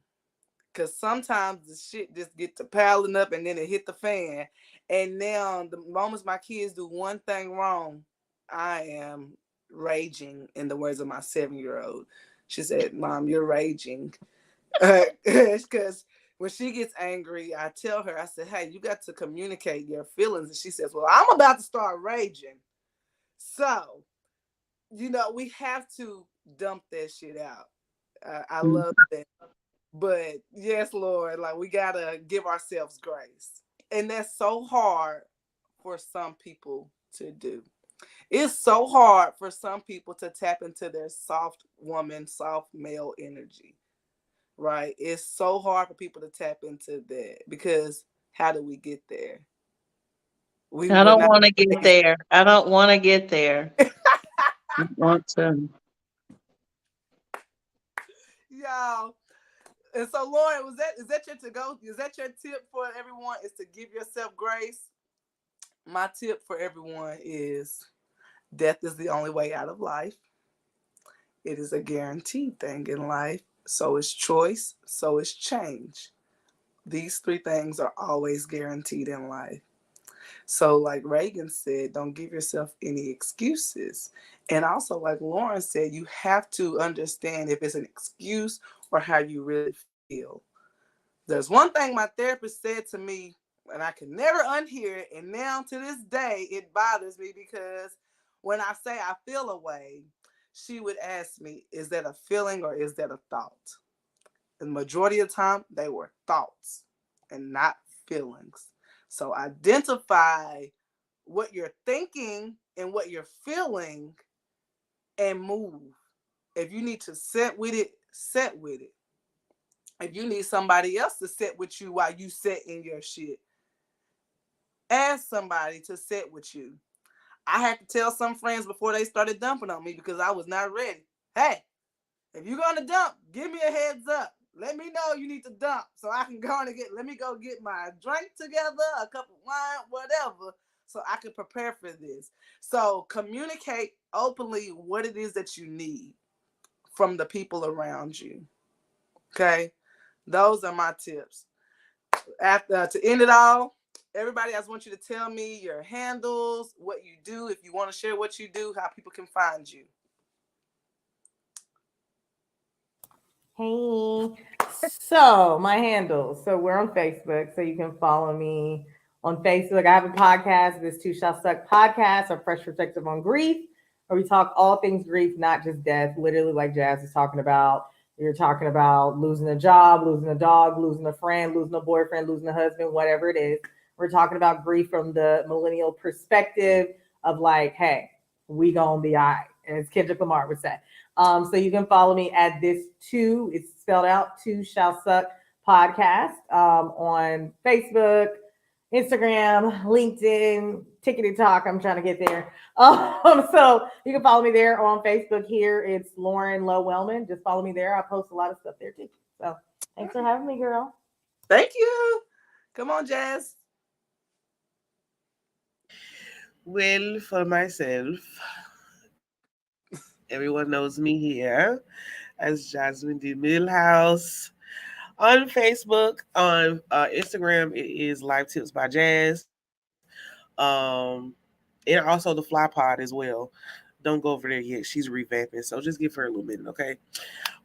Cause sometimes the shit just get to piling up and then it hit the fan. And now the moments my kids do one thing wrong, I am raging, in the words of my 7-year-old. She said, Mom, you're raging. Because when she gets angry, I tell her, I said, hey, you got to communicate your feelings. And she says, well, I'm about to start raging. So, we have to dump that shit out. I love that. But yes, Lord, like we gotta give ourselves grace. And that's so hard for some people to do. It's so hard for some people to tap into their soft woman, soft male energy, right? It's so hard for people to tap into that because how do we get there? We
I
would
don't
not.
want to get there. I don't want to get there. I want to.
Y'all. And so, Loryn, is that your to go? Is that your tip for everyone? Is to give yourself grace? My tip for everyone is death is the only way out of life. It is a guaranteed thing in life. So is choice. So is change. These three things are always guaranteed in life. So, like Reagan said, don't give yourself any excuses. And also, like Loryn said, you have to understand if it's an excuse or how you really feel. There's one thing my therapist said to me, and I can never unhear it. And now to this day, it bothers me because when I say I feel a way, she would ask me, is that a feeling or is that a thought? And the majority of the time, they were thoughts and not feelings. So identify what you're thinking and what you're feeling and move. If you need to sit with it, sit with it. If you need somebody else to sit with you while you sit in your shit, ask somebody to sit with you. I had to tell some friends before they started dumping on me because I was not ready. Hey, if you're gonna dump, give me a heads up. Let me know you need to dump so I can go and let me go get my drink together, a cup of wine, whatever, so I can prepare for this. So communicate openly what it is that you need from the people around you. Okay? Those are my tips. After to end it all, everybody, I just want you to tell me your handles, what you do, if you want to share what you do, how people can find you.
Hey. So my handles. So we're on Facebook. So you can follow me on Facebook. I have a podcast, This Too Shall Suck podcast, a fresh perspective on grief, where we talk all things grief, not just death, literally like Jazz is talking about. You're talking about losing a job, losing a dog, losing a friend, losing a boyfriend, losing a husband, whatever it is. We're talking about grief from the millennial perspective of like, hey, we gonna be all right, as Kendrick Lamar would say. So you can follow me at this two, it's spelled out, Two Shall Suck podcast on Facebook, Instagram, LinkedIn, Tickety Talk. I'm trying to get there. So you can follow me there on Facebook. Here it's Loryn Low Wellman. Just follow me there. I post a lot of stuff there too. So thanks for having me, girl.
Thank you. Come on, Jazz.
Well, for myself, everyone knows me here as Jasmine D. Millhouse. On Facebook, on Instagram, it is Life Tips by Jazz. And also the Fly Pod as well. Don't go over there yet. She's revamping, so just give her a little minute, okay?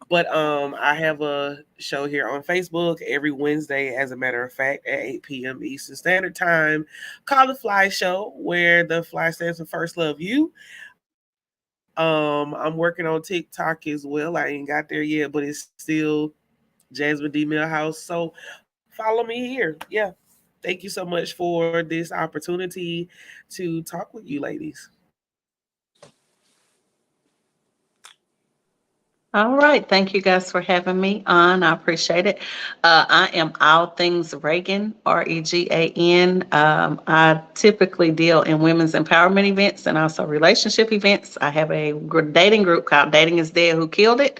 But I have a show here on Facebook every Wednesday, as a matter of fact, at 8 p.m. Eastern Standard Time, called the Fly Show, where the Fly stands for First Love You. I'm working on TikTok as well. I ain't got there yet, but it's still Jasmine D. Millhouse. So follow me here. Yeah. Thank you so much for this opportunity to talk with you ladies.
All right. Thank you guys for having me on. I appreciate it. I am All Things Reagan, Regan. I typically deal in women's empowerment events and also relationship events. I have a dating group called Dating is Dead Who Killed It.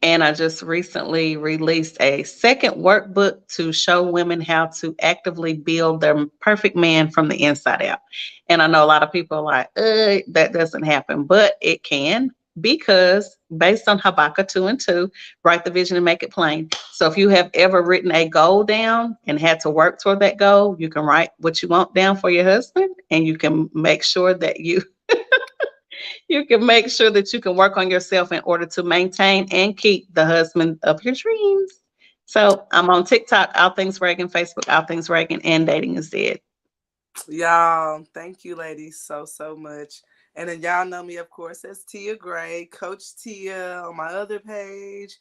And I just recently released a second workbook to show women how to actively build their perfect man from the inside out. And I know a lot of people are like, that doesn't happen, but it can, because based on Habakkuk 2 and 2, write the vision and make it plain. So if you have ever written a goal down and had to work toward that goal, you can write what you want down for your husband, and you can make sure that you can make sure that you can work on yourself in order to maintain and keep the husband of your dreams. So I'm on TikTok, All Things Reagan, Facebook, All Things Reagan, and Dating is Dead.
Y'all, thank you, ladies, so much. And then y'all know me, of course, as Tia Gray, Coach Tia on my other page.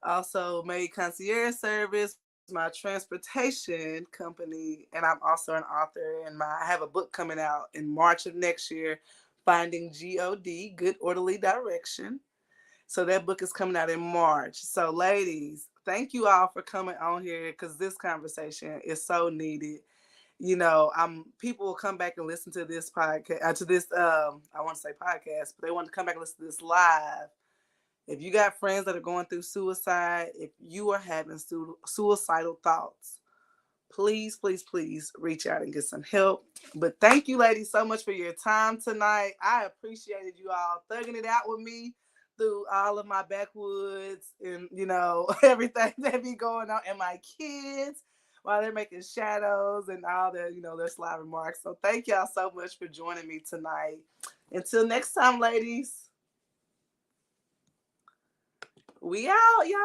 Also, Maid Concierge Service, my transportation company, and I'm also an author. And I have a book coming out in March of next year, Finding God, Good Orderly Direction. So that book is coming out in March. So, ladies, thank you all for coming on here, because this conversation is so needed. You know, people will come back and listen to this podcast, to this I want to say podcast, but they want to come back and listen to this live. If you got friends that are going through suicide, if you are having suicidal thoughts, please reach out and get some help. But thank you, ladies, so much for your time tonight. I appreciated you all thugging it out with me through all of my backwoods and, everything that be going on, and my kids while they're making shadows and all their, their sly remarks. So thank y'all so much for joining me tonight. Until next time, ladies. We out, y'all.